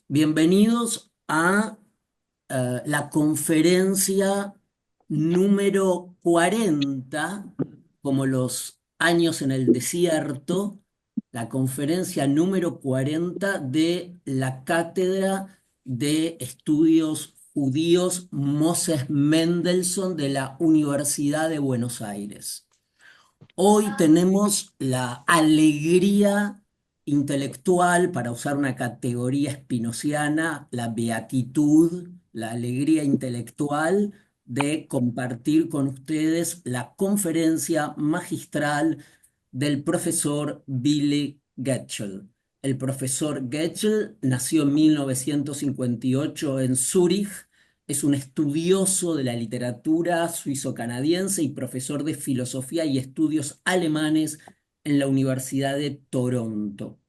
Bienvenidos a la conferencia número 40, como los años en el desierto, la conferencia número 40 de la Cátedra de Estudios Judíos Moses Mendelssohn de la Universidad de Buenos Aires. Hoy tenemos la alegría intelectual, para usar una categoría spinoziana, la beatitud, la alegría intelectual de compartir con ustedes la conferencia magistral del profesor Billy Getchell. El profesor Getchell nació en 1958 en Zúrich. Es un estudioso de la literatura suizo-canadiense y profesor de filosofía y estudios alemanes en la Universidad de Toronto.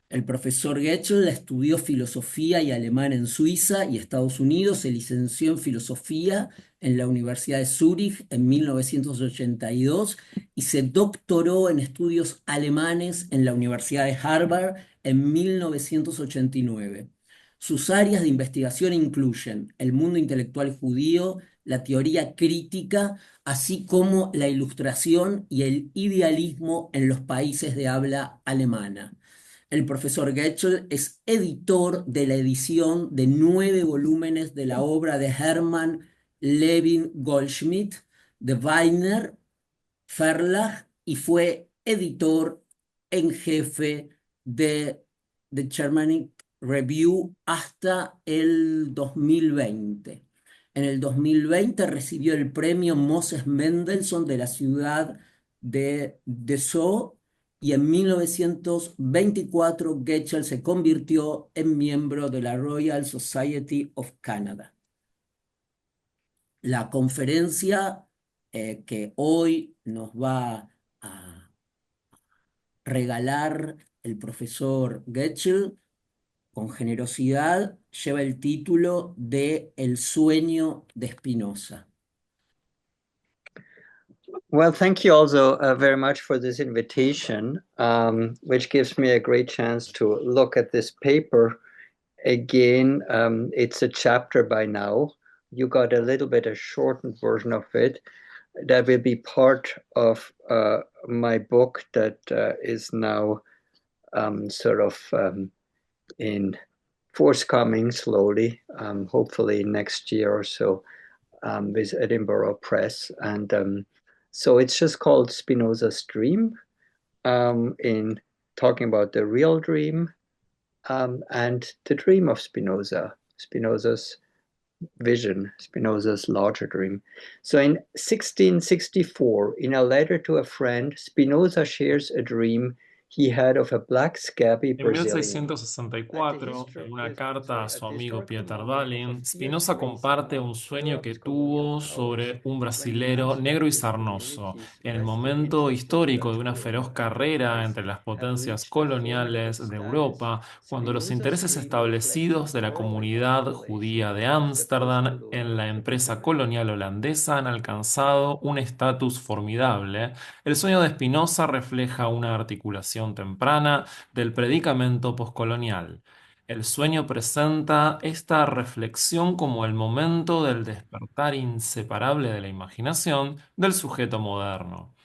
El profesor Getchell estudió filosofía y alemán en Suiza y Estados Unidos. Se licenció en filosofía en la Universidad de Zúrich en 1982 y se doctoró en estudios alemanes en la Universidad de Harvard en 1989. Sus áreas de investigación incluyen el mundo intelectual judío, la teoría crítica, así como la ilustración y el idealismo en los países de habla alemana. El profesor Getchell es editor de la edición de 9 volúmenes de la obra de Hermann Levin Goldschmidt, de Weiner Verlag, y fue editor en jefe de The Germanic Review hasta el 2020. En el 2020 recibió el premio Moses Mendelssohn de la ciudad de Dessau, y en 1924 Getchell se convirtió en miembro de la Royal Society of Canada. La conferencia que hoy nos va a regalar el profesor Getchell con generosidad lleva el título de El sueño de Spinoza. Well, thank you also very much for this invitation, which gives me a great chance to look at this paper again. It's a chapter by now. You got a little bit a shortened version of it. That will be part of my book that is now in forthcoming slowly, hopefully next year or so, with Edinburgh Press. And so it's just called Spinoza's Dream, in talking about the real dream and the dream of Spinoza, Spinoza's vision, Spinoza's larger dream. So in 1664, in a letter to a friend, Spinoza shares a dream he had of a black scabby En Brazilian. At the 1664, history, en una carta a at su the amigo historical Pieter moment of Dahlin, fierce Spinoza race comparte un war in sueño que Europe's colonial tuvo powers, sobre un when brasilero negro y nationalist sarnoso, communities en el vested momento interests in histórico de una Portugal feroz and carrera entre Portuguese las had potencias reached a formidable coloniales de status. Europa, cuando los Spinoza's intereses dream reflected establecidos de la growing comunidad judía manipulation de of the Ámsterdam en post-colonial la empresa category. colonial holandesa han alcanzado un estatus formidable. El sueño de Spinoza refleja una articulación temprana del predicamento poscolonial. El sueño presenta esta reflexión como el momento del despertar inseparable de la imaginación del sujeto moderno.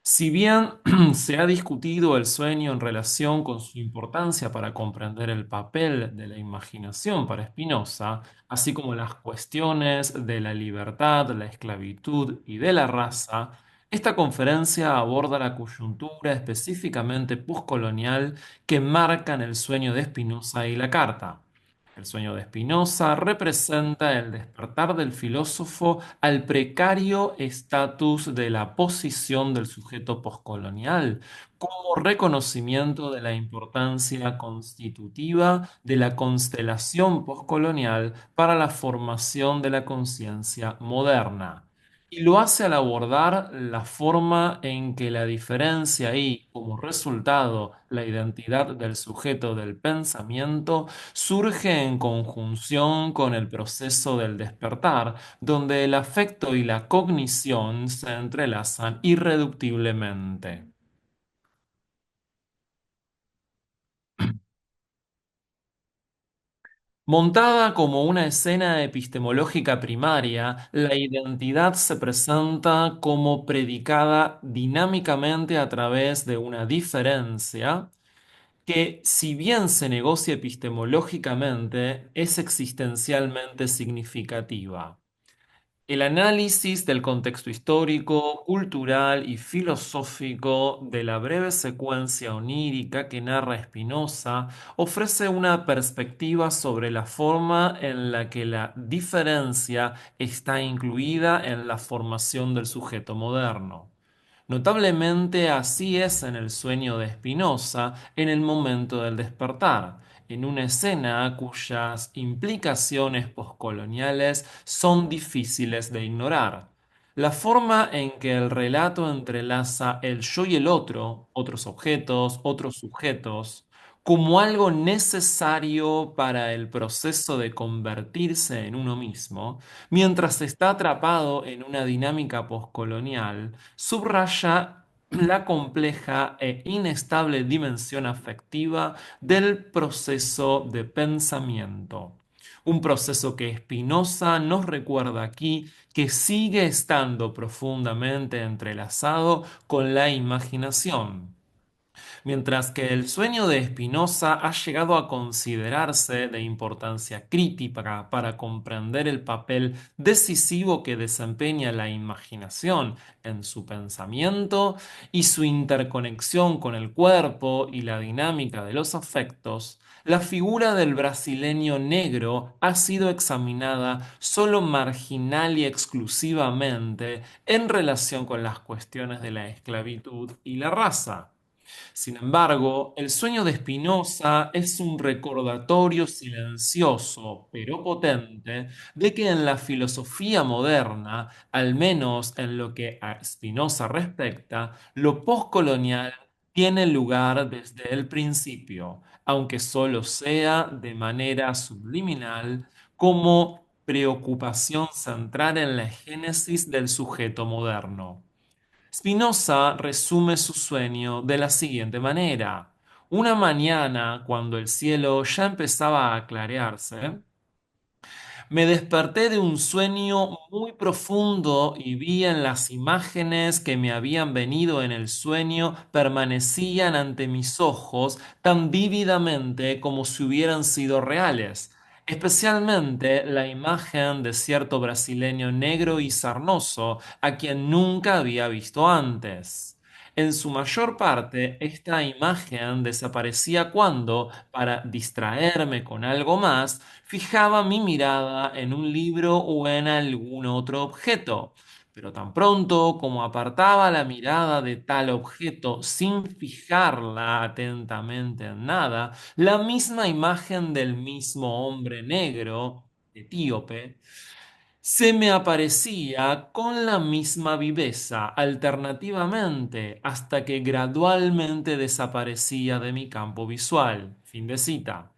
Si bien se ha discutido el sueño en relación con su importancia para comprender el papel de la imaginación para Spinoza, así como las cuestiones de la libertad, la esclavitud y de la raza, esta conferencia aborda la coyuntura específicamente postcolonial que marcan el sueño de Spinoza y la carta. El sueño de Spinoza representa el despertar del filósofo al precario estatus de la posición del sujeto poscolonial, como reconocimiento de la importancia constitutiva de la constelación poscolonial para la formación de la conciencia moderna. Y lo hace al abordar la forma en que la diferencia y, como resultado, la identidad del sujeto del pensamiento surge en conjunción con el proceso del despertar, donde el afecto y la cognición se entrelazan irreductiblemente. Montada como una escena epistemológica primaria, la identidad se presenta como predicada dinámicamente a través de una diferencia que, si bien se negocia epistemológicamente, es existencialmente significativa. El análisis del contexto histórico, cultural y filosófico de la breve secuencia onírica que narra Spinoza ofrece una perspectiva sobre la forma en la que la diferencia está incluida en la formación del sujeto moderno. Notablemente así es en el sueño de Spinoza en el momento del despertar, en una escena cuyas implicaciones poscoloniales son difíciles de ignorar. La forma en que el relato entrelaza el yo y el otro, otros objetos, otros sujetos, como algo necesario para el proceso de convertirse en uno mismo, mientras está atrapado en una dinámica poscolonial, subraya la compleja e inestable dimensión afectiva del proceso de pensamiento. Un proceso que Spinoza nos recuerda aquí que sigue estando profundamente entrelazado con la imaginación. Mientras que el sueño de Spinoza ha llegado a considerarse de importancia crítica para comprender el papel decisivo que desempeña la imaginación en su pensamiento y su interconexión con el cuerpo y la dinámica de los afectos, la figura del brasileño negro ha sido examinada solo marginal y exclusivamente en relación con las cuestiones de la esclavitud y la raza. Sin embargo, el sueño de Spinoza es un recordatorio silencioso, pero potente, de que en la filosofía moderna, al menos en lo que a Spinoza respecta, lo postcolonial tiene lugar desde el principio, aunque solo sea de manera subliminal, como preocupación central en la génesis del sujeto moderno. Spinoza resume su sueño de la siguiente manera. Una mañana, cuando el cielo ya empezaba a clarearse, me desperté de un sueño muy profundo y vi en las imágenes que me habían venido en el sueño permanecían ante mis ojos tan vívidamente como si hubieran sido reales. Especialmente la imagen de cierto brasileño negro y sarnoso a quien nunca había visto antes. En su mayor parte, esta imagen desaparecía cuando, para distraerme con algo más, fijaba mi mirada en un libro o en algún otro objeto. Pero tan pronto como apartaba la mirada de tal objeto sin fijarla atentamente en nada, la misma imagen del mismo hombre negro, etíope, se me aparecía con la misma viveza, alternativamente, hasta que gradualmente desaparecía de mi campo visual. Fin de cita.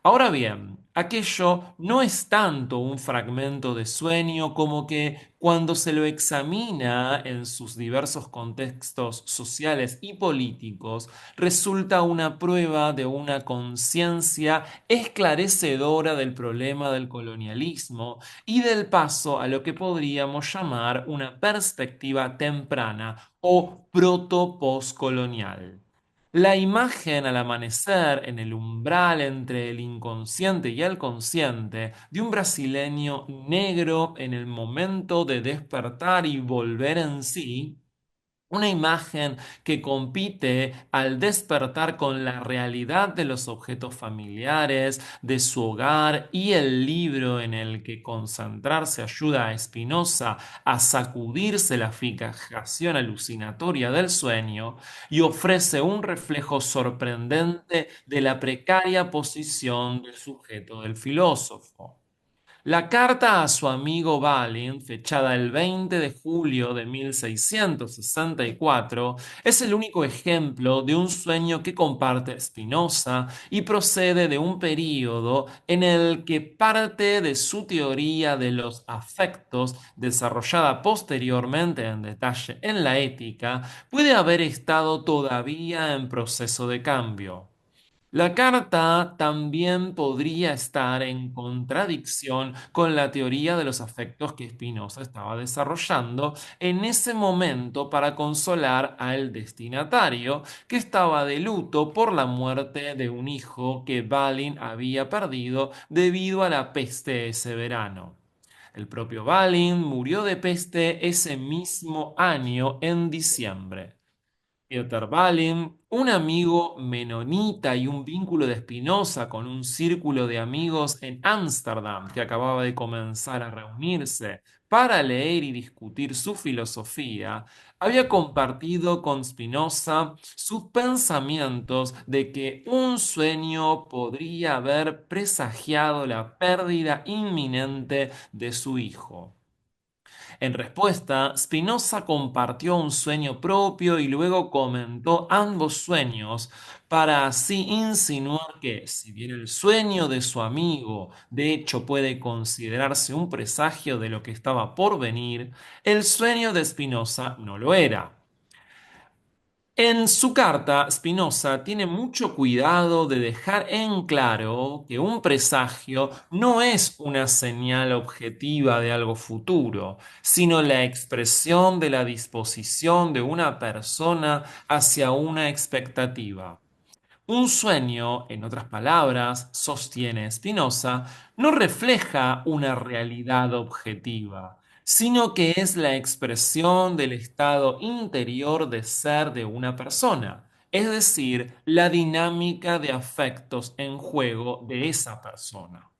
Ahora bien, aquello no es tanto un fragmento de sueño como que cuando se lo examina en sus diversos contextos sociales y políticos, resulta una prueba de una conciencia esclarecedora del problema del colonialismo y del paso a lo que podríamos llamar una perspectiva temprana o proto-postcolonial. La imagen al amanecer en el umbral entre el inconsciente y el consciente de un brasileño negro en el momento de despertar y volver en sí, una imagen que compite al despertar con la realidad de los objetos familiares, de su hogar y el libro en el que concentrarse ayuda a Spinoza a sacudirse la fijación alucinatoria del sueño y ofrece un reflejo sorprendente de la precaria posición del sujeto del filósofo. La carta a su amigo Balin, fechada el 20 de julio de 1664, es el único ejemplo de un sueño que comparte Spinoza y procede de un período en el que parte de su teoría de los afectos, desarrollada posteriormente en detalle en la ética, puede haber estado todavía en proceso de cambio. La carta también podría estar en contradicción con la teoría de los afectos que Spinoza estaba desarrollando en ese momento para consolar al destinatario que estaba de luto por la muerte de un hijo que Balin había perdido debido a la peste ese verano. El propio Balin murió de peste ese mismo año en diciembre. Peter Balin, un amigo menonita y un vínculo de Spinoza con un círculo de amigos en Ámsterdam que acababa de comenzar a reunirse para leer y discutir su filosofía, había compartido con Spinoza sus pensamientos de que un sueño podría haber presagiado la pérdida inminente de su hijo. En respuesta, Spinoza compartió un sueño propio y luego comentó ambos sueños para así insinuar que, si bien el sueño de su amigo de hecho puede considerarse un presagio de lo que estaba por venir, el sueño de Spinoza no lo era. En su carta, Spinoza tiene mucho cuidado de dejar en claro que un presagio no es una señal objetiva de algo futuro, sino la expresión de la disposición de una persona hacia una expectativa. Un sueño, en otras palabras, sostiene Spinoza, no refleja una realidad objetiva, sino que es la expresión del estado interior de ser de una persona, es decir, la dinámica de afectos en juego de esa persona.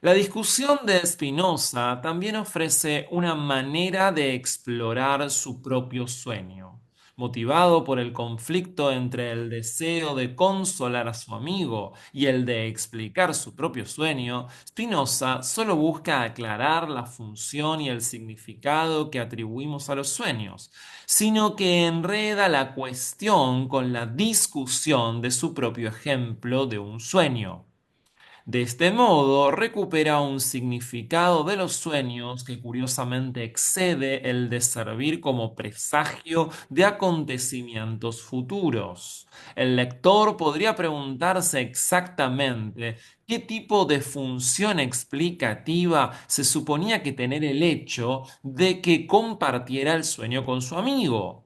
La discusión de Spinoza también ofrece una manera de explorar su propio sueño. Motivado por el conflicto entre el deseo de consolar a su amigo y el de explicar su propio sueño, Spinoza solo busca aclarar la función y el significado que atribuimos a los sueños, sino que enreda la cuestión con la discusión de su propio ejemplo de un sueño. De este modo, recupera un significado de los sueños que curiosamente excede el de servir como presagio de acontecimientos futuros. El lector podría preguntarse exactamente qué tipo de función explicativa se suponía que tener el hecho de que compartiera el sueño con su amigo.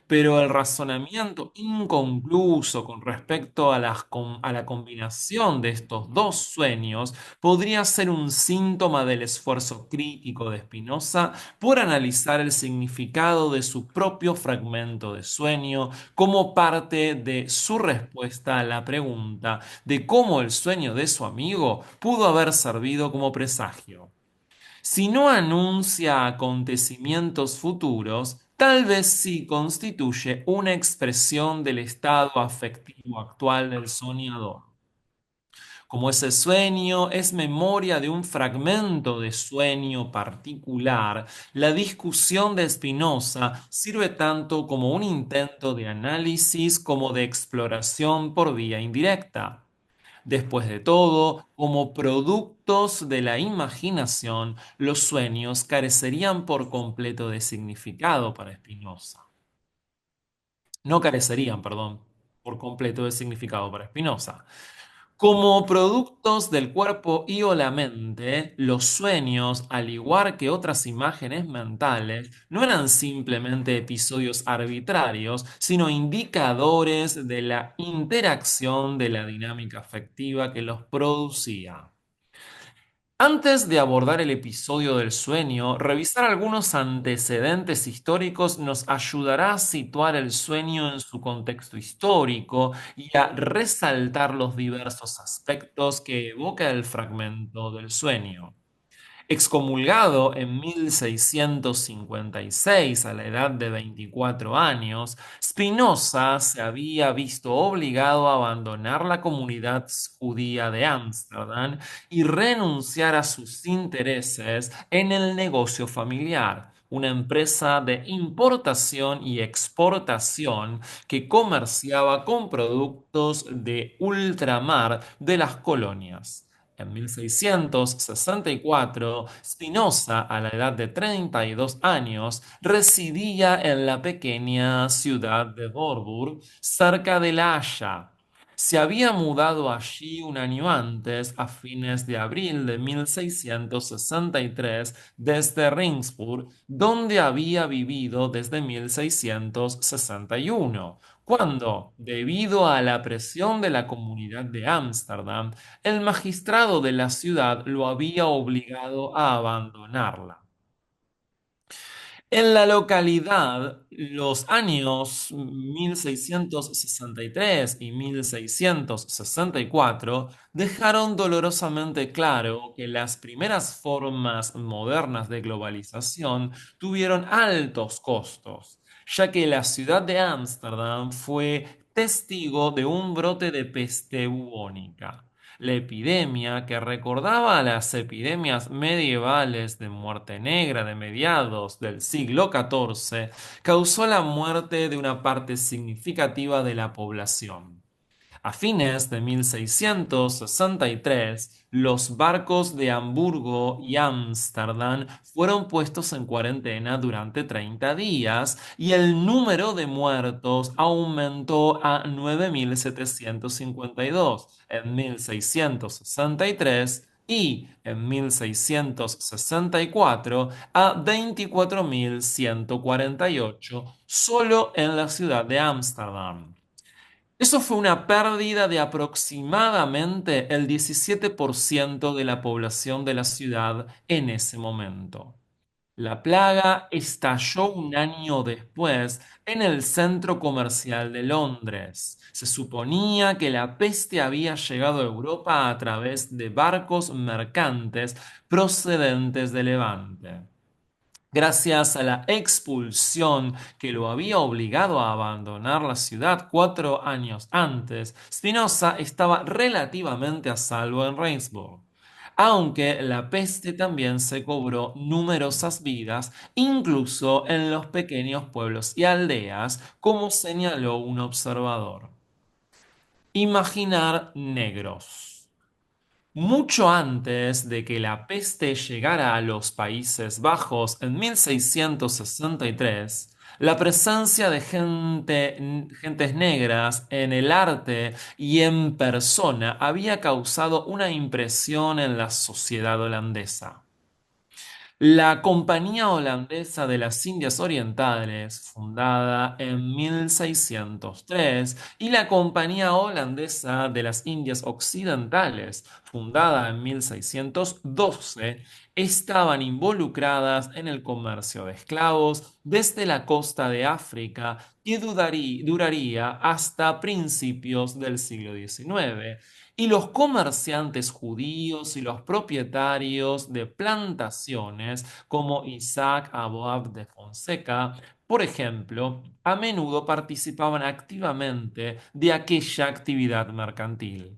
Pero el razonamiento inconcluso con respecto a la combinación de estos dos sueños podría ser un síntoma del esfuerzo crítico de Spinoza por analizar el significado de su propio fragmento de sueño como parte de su respuesta a la pregunta de cómo el sueño de su amigo pudo haber servido como presagio. Si no anuncia acontecimientos futuros, tal vez sí constituye una expresión del estado afectivo actual del soñador. Como ese sueño es memoria de un fragmento de sueño particular, la discusión de Spinoza sirve tanto como un intento de análisis como de exploración por vía indirecta. Después de todo, como productos de la imaginación, los sueños carecerían por completo de significado para Spinoza. No carecerían, perdón, por completo de significado para Spinoza. Como productos del cuerpo y o la mente, los sueños, al igual que otras imágenes mentales, no eran simplemente episodios arbitrarios, sino indicadores de la interacción de la dinámica afectiva que los producía. Antes de abordar el episodio del sueño, revisar algunos antecedentes históricos nos ayudará a situar el sueño en su contexto histórico y a resaltar los diversos aspectos que evoca el fragmento del sueño. Excomulgado en 1656 a la edad de 24 años, Spinoza se había visto obligado a abandonar la comunidad judía de Ámsterdam y renunciar a sus intereses en el negocio familiar, una empresa de importación y exportación que comerciaba con productos de ultramar de las colonias. En 1664, Spinoza, a la edad de 32 años, residía en la pequeña ciudad de Voorburg, cerca de La Haya. Se había mudado allí un año antes, a fines de abril de 1663, desde Regensburg, donde había vivido desde 1661, cuando, debido a la presión de la comunidad de Ámsterdam, el magistrado de la ciudad lo había obligado a abandonarla. En la localidad, los años 1663 y 1664 dejaron dolorosamente claro que las primeras formas modernas de globalización tuvieron altos costos, ya que la ciudad de Ámsterdam fue testigo de un brote de peste bubónica. La epidemia, que recordaba a las epidemias medievales de muerte negra de mediados del siglo XIV, causó la muerte de una parte significativa de la población. A fines de 1663, los barcos de Hamburgo y Ámsterdam fueron puestos en cuarentena durante 30 días y el número de muertos aumentó a 9.752 en 1663 y en 1664 a 24.148 solo en la ciudad de Ámsterdam. Eso fue una pérdida de aproximadamente el 17% de la población de la ciudad en ese momento. La plaga estalló un año después en el centro comercial de Londres. Se suponía que la peste había llegado a Europa a través de barcos mercantes procedentes de Levante. Gracias a la expulsión que lo había obligado a abandonar la ciudad 4 años antes, Spinoza estaba relativamente a salvo en Regensburg, aunque la peste también se cobró numerosas vidas, incluso en los pequeños pueblos y aldeas, como señaló un observador. Imaginar negros. Mucho antes de que la peste llegara a los Países Bajos en 1663, la presencia de gentes negras en el arte y en persona había causado una impresión en la sociedad holandesa. La Compañía Holandesa de las Indias Orientales, fundada en 1603, y la Compañía Holandesa de las Indias Occidentales, fundada en 1612, estaban involucradas en el comercio de esclavos desde la costa de África, que duraría hasta principios del siglo XIX, y los comerciantes judíos y los propietarios de plantaciones como Isaac Aboab de Fonseca, por ejemplo, a menudo participaban activamente de aquella actividad mercantil.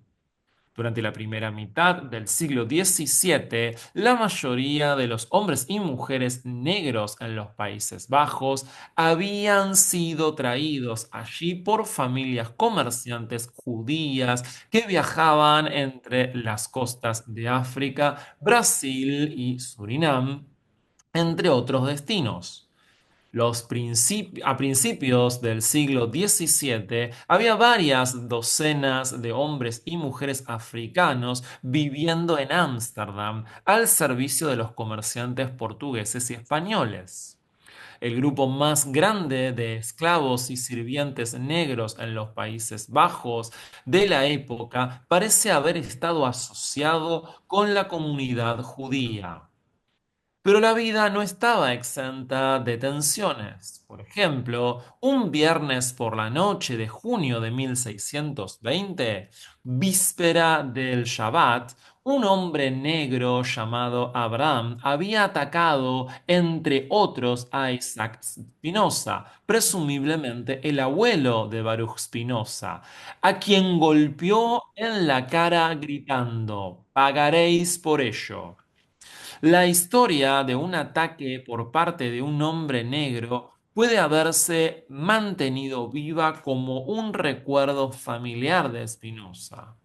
Durante la primera mitad del siglo XVII, la mayoría de los hombres y mujeres negros en los Países Bajos habían sido traídos allí por familias comerciantes judías que viajaban entre las costas de África, Brasil y Surinam, entre otros destinos. A principios del siglo XVII había varias docenas de hombres y mujeres africanos viviendo en Ámsterdam al servicio de los comerciantes portugueses y españoles. El grupo más grande de esclavos y sirvientes negros en los Países Bajos de la época parece haber estado asociado con la comunidad judía. Pero la vida no estaba exenta de tensiones. Por ejemplo, un viernes por la noche de junio de 1620, víspera del Shabbat, un hombre negro llamado Abraham había atacado, entre otros, a Isaac Spinoza, presumiblemente el abuelo de Baruch Spinoza, a quien golpeó en la cara gritando: «Pagaréis por ello». La historia de un ataque por parte de un hombre negro puede haberse mantenido viva como un recuerdo familiar de Spinoza.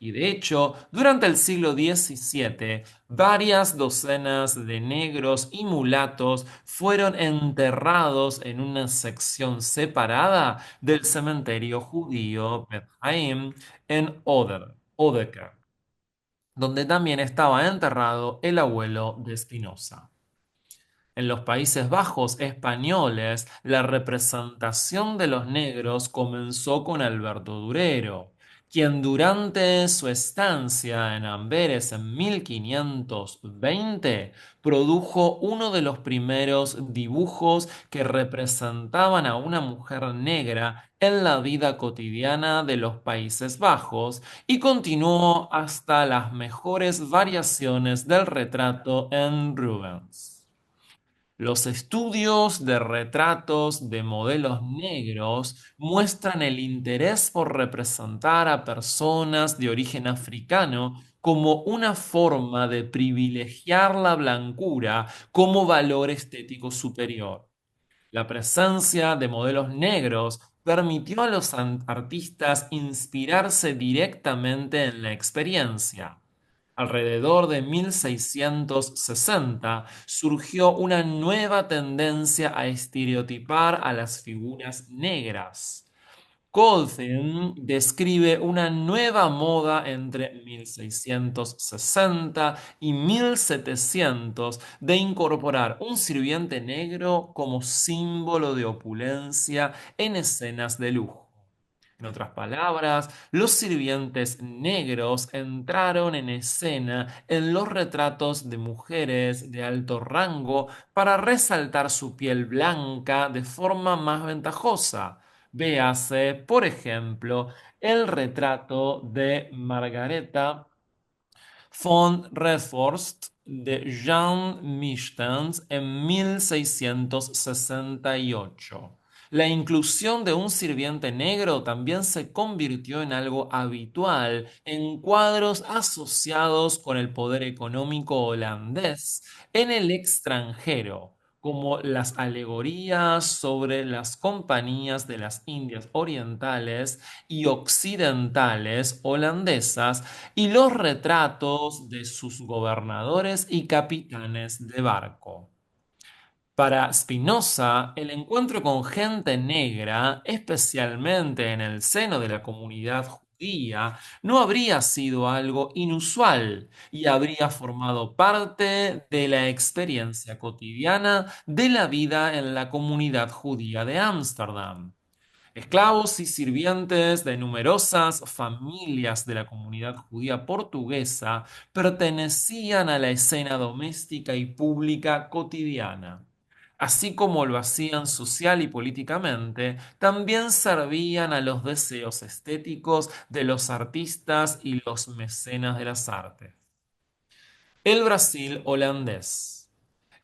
Y de hecho, durante el siglo XVII, varias docenas de negros y mulatos fueron enterrados en una sección separada del cementerio judío Beth Haim en Odeker, donde también estaba enterrado el abuelo de Spinoza. En los Países Bajos españoles, la representación de los negros comenzó con Alberto Durero, quien durante su estancia en Amberes en 1520 produjo uno de los primeros dibujos que representaban a una mujer negra en la vida cotidiana de los Países Bajos y continuó hasta las mejores variaciones del retrato en Rubens. Los estudios de retratos de modelos negros muestran el interés por representar a personas de origen africano como una forma de privilegiar la blancura como valor estético superior. La presencia de modelos negros permitió a los artistas inspirarse directamente en la experiencia. Alrededor de 1660 surgió una nueva tendencia a estereotipar a las figuras negras. Colvin describe una nueva moda entre 1660 y 1700 de incorporar un sirviente negro como símbolo de opulencia en escenas de lujo. En otras palabras, los sirvientes negros entraron en escena en los retratos de mujeres de alto rango para resaltar su piel blanca de forma más ventajosa. Véase, por ejemplo, el retrato de Margareta von Redforst de Jean Michtens en 1668. La inclusión de un sirviente negro también se convirtió en algo habitual en cuadros asociados con el poder económico holandés en el extranjero, como las alegorías sobre las compañías de las Indias Orientales y Occidentales holandesas y los retratos de sus gobernadores y capitanes de barco. Para Spinoza, el encuentro con gente negra, especialmente en el seno de la comunidad judía, no habría sido algo inusual y habría formado parte de la experiencia cotidiana de la vida en la comunidad judía de Ámsterdam. Esclavos y sirvientes de numerosas familias de la comunidad judía portuguesa pertenecían a la escena doméstica y pública cotidiana. Así como lo hacían social y políticamente, también servían a los deseos estéticos de los artistas y los mecenas de las artes. El Brasil holandés.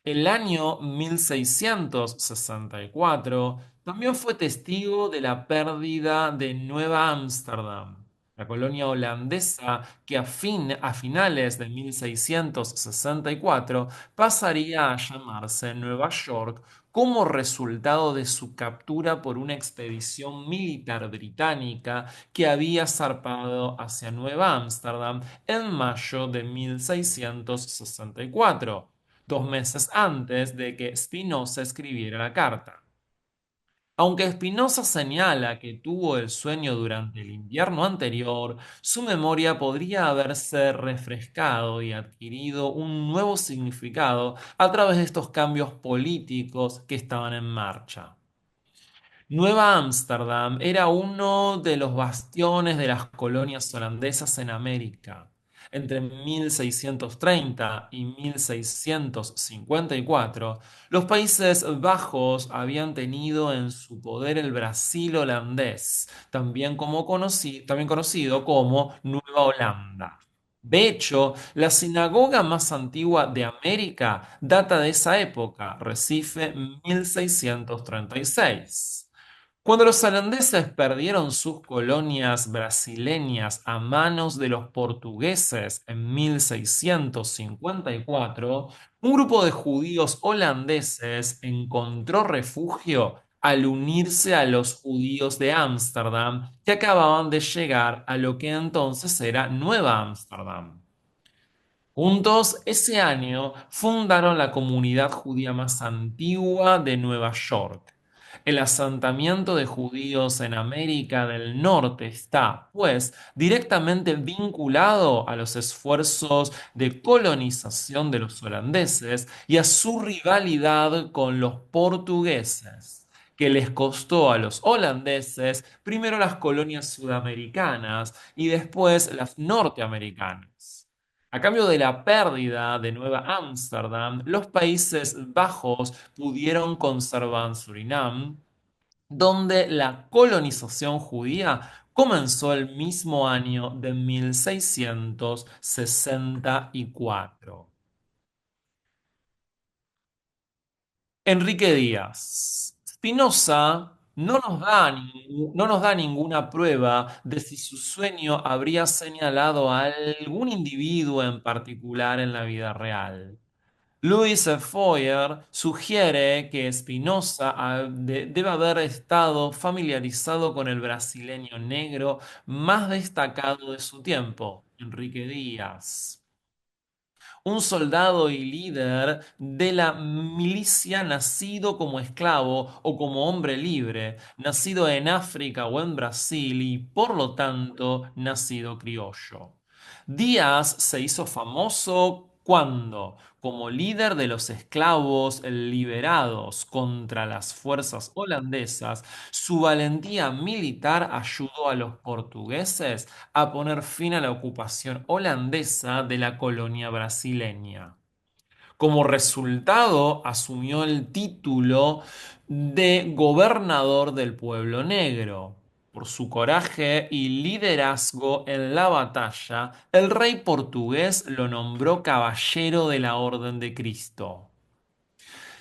El año 1664 también fue testigo de la pérdida de Nueva Ámsterdam, la colonia holandesa que a finales de 1664 pasaría a llamarse Nueva York como resultado de su captura por una expedición militar británica que había zarpado hacia Nueva Ámsterdam en mayo de 1664, 2 meses antes de que Spinoza escribiera la carta. Aunque Spinoza señala que tuvo el sueño durante el invierno anterior, su memoria podría haberse refrescado y adquirido un nuevo significado a través de estos cambios políticos que estaban en marcha. Nueva Ámsterdam era uno de los bastiones de las colonias holandesas en América. Entre 1630 y 1654, los Países Bajos habían tenido en su poder el Brasil holandés, también conocido como Nueva Holanda. De hecho, la sinagoga más antigua de América data de esa época, Recife 1636. Cuando los holandeses perdieron sus colonias brasileñas a manos de los portugueses en 1654, un grupo de judíos holandeses encontró refugio al unirse a los judíos de Ámsterdam que acababan de llegar a lo que entonces era Nueva Ámsterdam. Juntos, ese año fundaron la comunidad judía más antigua de Nueva York. El asentamiento de judíos en América del Norte está, pues, directamente vinculado a los esfuerzos de colonización de los holandeses y a su rivalidad con los portugueses, que les costó a los holandeses primero las colonias sudamericanas y después las norteamericanas. A cambio de la pérdida de Nueva Ámsterdam, los Países Bajos pudieron conservar Surinam, donde la colonización judía comenzó el mismo año de 1664. Enrique Díaz. Spinoza no nos da ninguna prueba de si su sueño habría señalado a algún individuo en particular en la vida real. Louis Foyer sugiere que Spinoza debe haber estado familiarizado con el brasileño negro más destacado de su tiempo, Enrique Díaz, un soldado y líder de la milicia nacido como esclavo o como hombre libre, nacido en África o en Brasil y por lo tanto nacido criollo. Díaz se hizo famoso cuando, como líder de los esclavos liberados contra las fuerzas holandesas, su valentía militar ayudó a los portugueses a poner fin a la ocupación holandesa de la colonia brasileña. Como resultado, asumió el título de gobernador del pueblo negro. Por su coraje y liderazgo en la batalla, el rey portugués lo nombró caballero de la Orden de Cristo.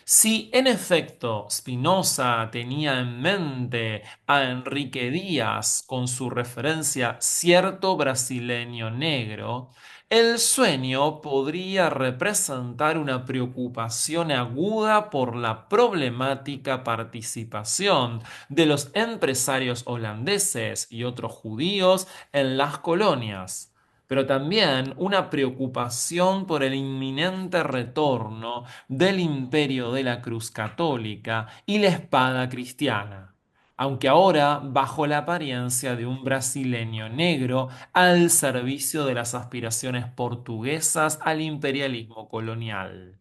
Si en efecto Spinoza tenía en mente a Enrique Díaz con su referencia cierto brasileño negro, el sueño podría representar una preocupación aguda por la problemática participación de los empresarios holandeses y otros judíos en las colonias, pero también una preocupación por el inminente retorno del imperio de la Cruz Católica y la espada cristiana, aunque ahora bajo la apariencia de un brasileño negro al servicio de las aspiraciones portuguesas al imperialismo colonial.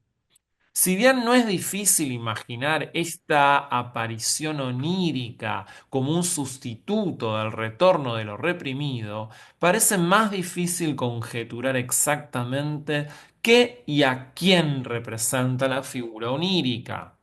Si bien no es difícil imaginar esta aparición onírica como un sustituto del retorno de lo reprimido, parece más difícil conjeturar exactamente qué y a quién representa la figura onírica.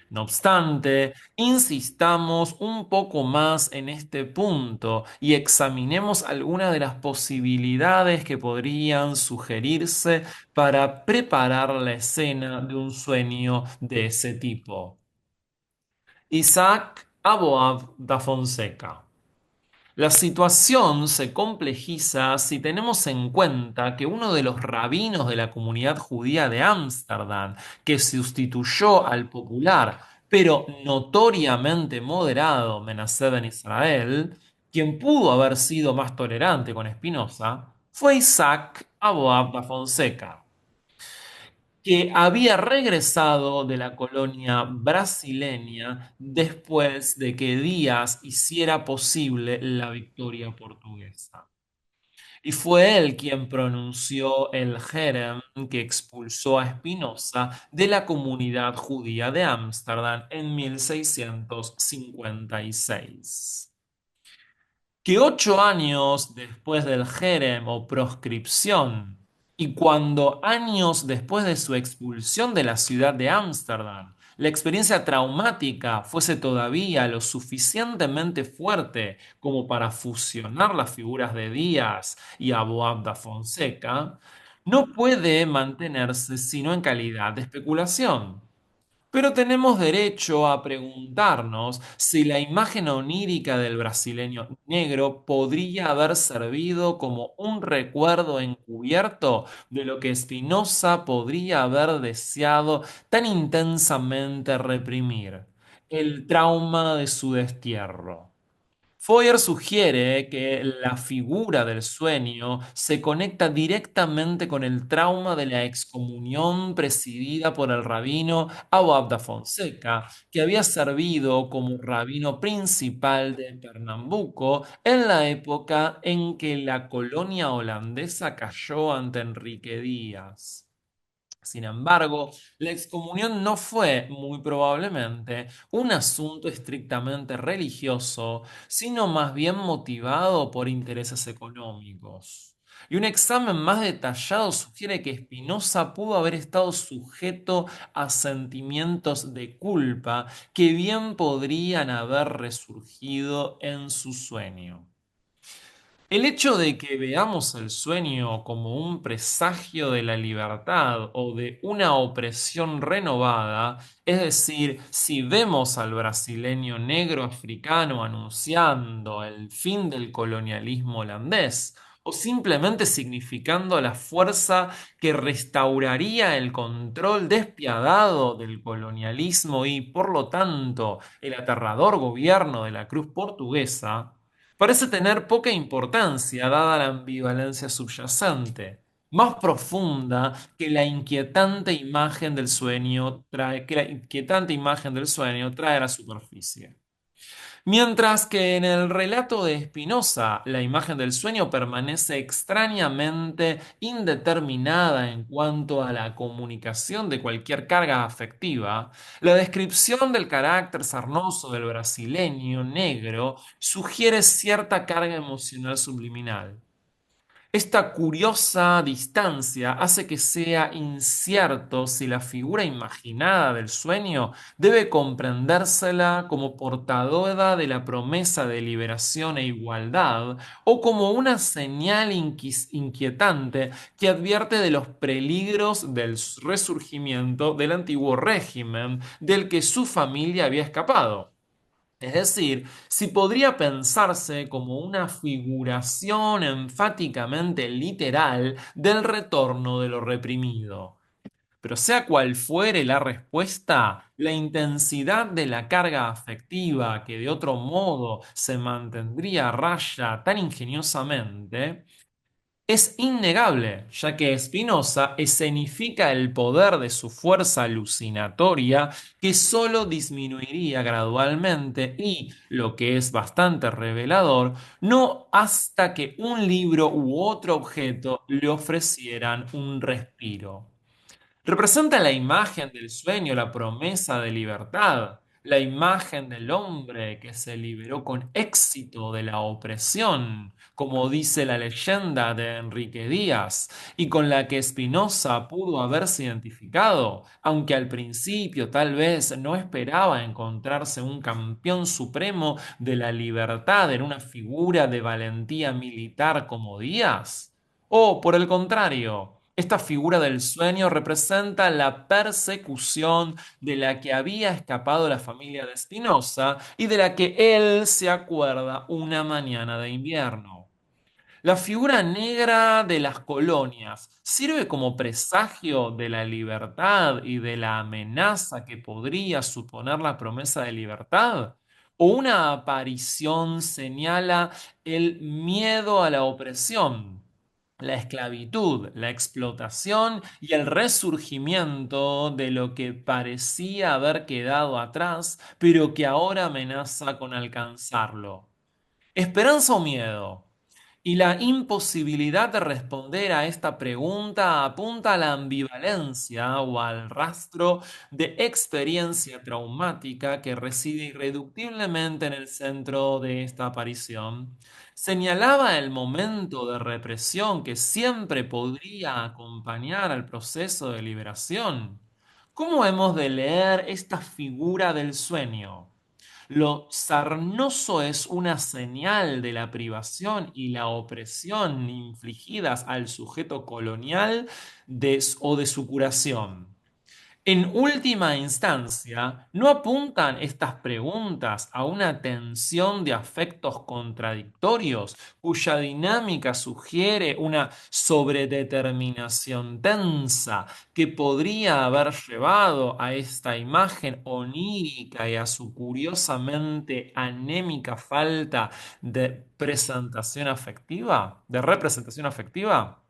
No obstante, insistamos un poco más en este punto y examinemos algunas de las posibilidades que podrían sugerirse para preparar la escena de un sueño de ese tipo. Isaac Aboab da Fonseca. La situación se complejiza si tenemos en cuenta que uno de los rabinos de la comunidad judía de Ámsterdam, que sustituyó al popular pero notoriamente moderado Menashe ben Israel, quien pudo haber sido más tolerante con Spinoza, fue Isaac Aboab da Fonseca, que había regresado de la colonia brasileña después de que Díaz hiciera posible la victoria portuguesa. Y fue él quien pronunció el jerem que expulsó a Spinoza de la comunidad judía de Ámsterdam en 1656. Que 8 años después del jerem o proscripción, y cuando años después de su expulsión de la ciudad de Ámsterdam, la experiencia traumática fuese todavía lo suficientemente fuerte como para fusionar las figuras de Díaz y Aboab da Fonseca, no puede mantenerse sino en calidad de especulación. Pero tenemos derecho a preguntarnos si la imagen onírica del brasileño negro podría haber servido como un recuerdo encubierto de lo que Spinoza podría haber deseado tan intensamente reprimir, el trauma de su destierro. Foyer sugiere que la figura del sueño se conecta directamente con el trauma de la excomunión presidida por el rabino Abu Abda Fonseca, que había servido como rabino principal de Pernambuco en la época en que la colonia holandesa cayó ante Enrique Díaz. Sin embargo, la excomunión no fue, muy probablemente, un asunto estrictamente religioso, sino más bien motivado por intereses económicos. Y un examen más detallado sugiere que Spinoza pudo haber estado sujeto a sentimientos de culpa que bien podrían haber resurgido en su sueño. El hecho de que veamos el sueño como un presagio de la libertad o de una opresión renovada, es decir, si vemos al brasileño negro africano anunciando el fin del colonialismo holandés, o simplemente significando la fuerza que restauraría el control despiadado del colonialismo y, por lo tanto, el aterrador gobierno de la Cruz Portuguesa, parece tener poca importancia dada la ambivalencia subyacente, más profunda que la inquietante imagen del sueño trae a la superficie. Mientras que en el relato de Spinoza, la imagen del sueño permanece extrañamente indeterminada en cuanto a la comunicación de cualquier carga afectiva, la descripción del carácter sarnoso del brasileño negro sugiere cierta carga emocional subliminal. Esta curiosa distancia hace que sea incierto si la figura imaginada del sueño debe comprendérsela como portadora de la promesa de liberación e igualdad o como una señal inquietante que advierte de los peligros del resurgimiento del antiguo régimen del que su familia había escapado. Es decir, si podría pensarse como una figuración enfáticamente literal del retorno de lo reprimido. Pero sea cual fuere la respuesta, la intensidad de la carga afectiva que de otro modo se mantendría a raya tan ingeniosamente, es innegable, ya que Spinoza escenifica el poder de su fuerza alucinatoria que sólo disminuiría gradualmente y, lo que es bastante revelador, no hasta que un libro u otro objeto le ofrecieran un respiro. Representa la imagen del sueño, la promesa de libertad, la imagen del hombre que se liberó con éxito de la opresión, como dice la leyenda de Enrique Díaz, y con la que Spinoza pudo haberse identificado, aunque al principio tal vez no esperaba encontrarse un campeón supremo de la libertad en una figura de valentía militar como Díaz. O, por el contrario, esta figura del sueño representa la persecución de la que había escapado la familia de Spinoza y de la que él se acuerda una mañana de invierno. La figura negra de las colonias sirve como presagio de la libertad y de la amenaza que podría suponer la promesa de libertad. ¿O una aparición señala el miedo a la opresión, la esclavitud, la explotación y el resurgimiento de lo que parecía haber quedado atrás, pero que ahora amenaza con alcanzarlo? ¿Esperanza o miedo? Y la imposibilidad de responder a esta pregunta apunta a la ambivalencia o al rastro de experiencia traumática que reside irreductiblemente en el centro de esta aparición. Señalaba el momento de represión que siempre podría acompañar al proceso de liberación. ¿Cómo hemos de leer esta figura del sueño? Lo sarnoso es una señal de la privación y la opresión infligidas al sujeto colonial o de su curación. En última instancia, ¿no apuntan estas preguntas a una tensión de afectos contradictorios cuya dinámica sugiere una sobredeterminación tensa que podría haber llevado a esta imagen onírica y a su curiosamente anémica falta de presentación afectiva, de representación afectiva?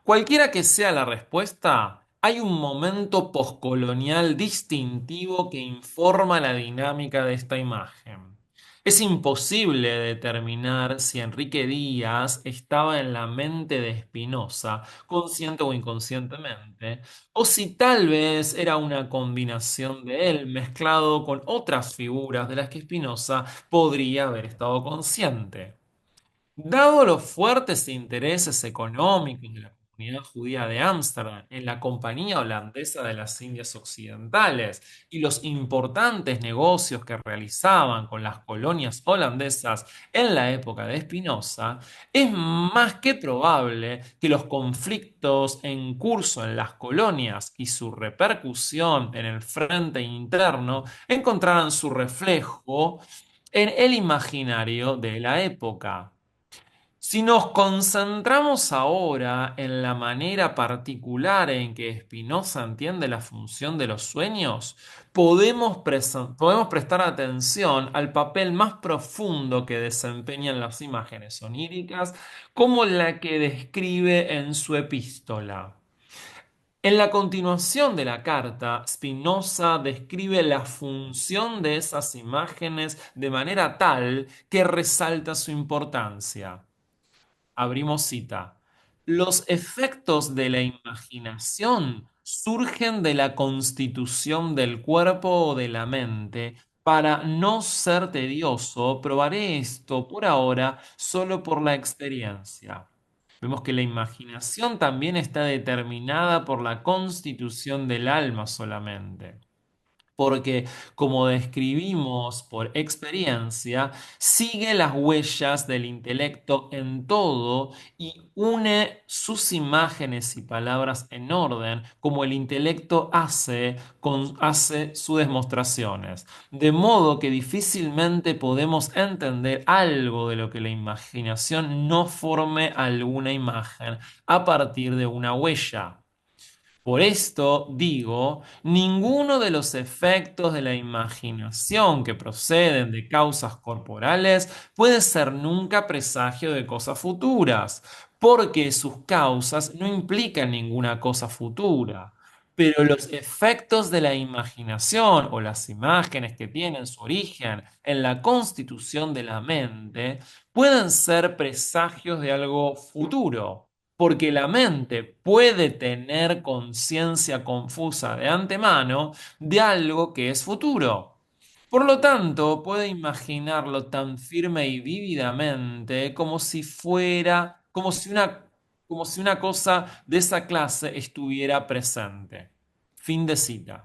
Cualquiera que sea la respuesta, hay un momento poscolonial distintivo que informa la dinámica de esta imagen. Es imposible determinar si Enrique Díaz estaba en la mente de Spinoza, consciente o inconscientemente, o si tal vez era una combinación de él mezclado con otras figuras de las que Spinoza podría haber estado consciente. Dado los fuertes intereses económicos de la comunidad judía de Ámsterdam en la Compañía Holandesa de las Indias Occidentales y los importantes negocios que realizaban con las colonias holandesas en la época de Spinoza, es más que probable que los conflictos en curso en las colonias y su repercusión en el frente interno encontraran su reflejo en el imaginario de la época. Si nos concentramos ahora en la manera particular en que Spinoza entiende la función de los sueños, podemos prestar atención al papel más profundo que desempeñan las imágenes oníricas, como la que describe en su epístola. En la continuación de la carta, Spinoza describe la función de esas imágenes de manera tal que resalta su importancia. Abrimos cita. Los efectos de la imaginación surgen de la constitución del cuerpo o de la mente. Para no ser tedioso, probaré esto por ahora solo por la experiencia. Vemos que la imaginación también está determinada por la constitución del alma solamente, porque, como describimos por experiencia, sigue las huellas del intelecto en todo y une sus imágenes y palabras en orden, como el intelecto hace sus demostraciones. De modo que difícilmente podemos entender algo de lo que la imaginación no forme alguna imagen a partir de una huella. Por esto digo, ninguno de los efectos de la imaginación que proceden de causas corporales puede ser nunca presagio de cosas futuras, porque sus causas no implican ninguna cosa futura. Pero los efectos de la imaginación o las imágenes que tienen su origen en la constitución de la mente pueden ser presagios de algo futuro, porque la mente puede tener conciencia confusa de antemano de algo que es futuro. Por lo tanto, puede imaginarlo tan firme y vívidamente como si una cosa de esa clase estuviera presente. Fin de cita.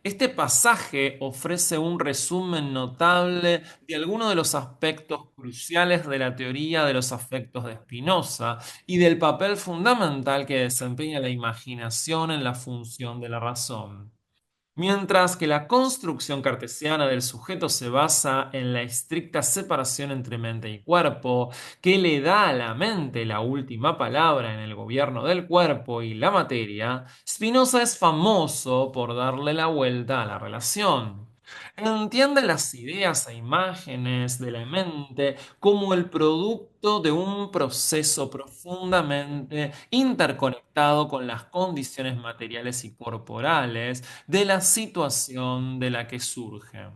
Este pasaje ofrece un resumen notable de algunos de los aspectos cruciales de la teoría de los afectos de Spinoza y del papel fundamental que desempeña la imaginación en la función de la razón. Mientras que la construcción cartesiana del sujeto se basa en la estricta separación entre mente y cuerpo, que le da a la mente la última palabra en el gobierno del cuerpo y la materia, Spinoza es famoso por darle la vuelta a la relación. Entiende las ideas e imágenes de la mente como el producto de un proceso profundamente interconectado con las condiciones materiales y corporales de la situación de la que surgen.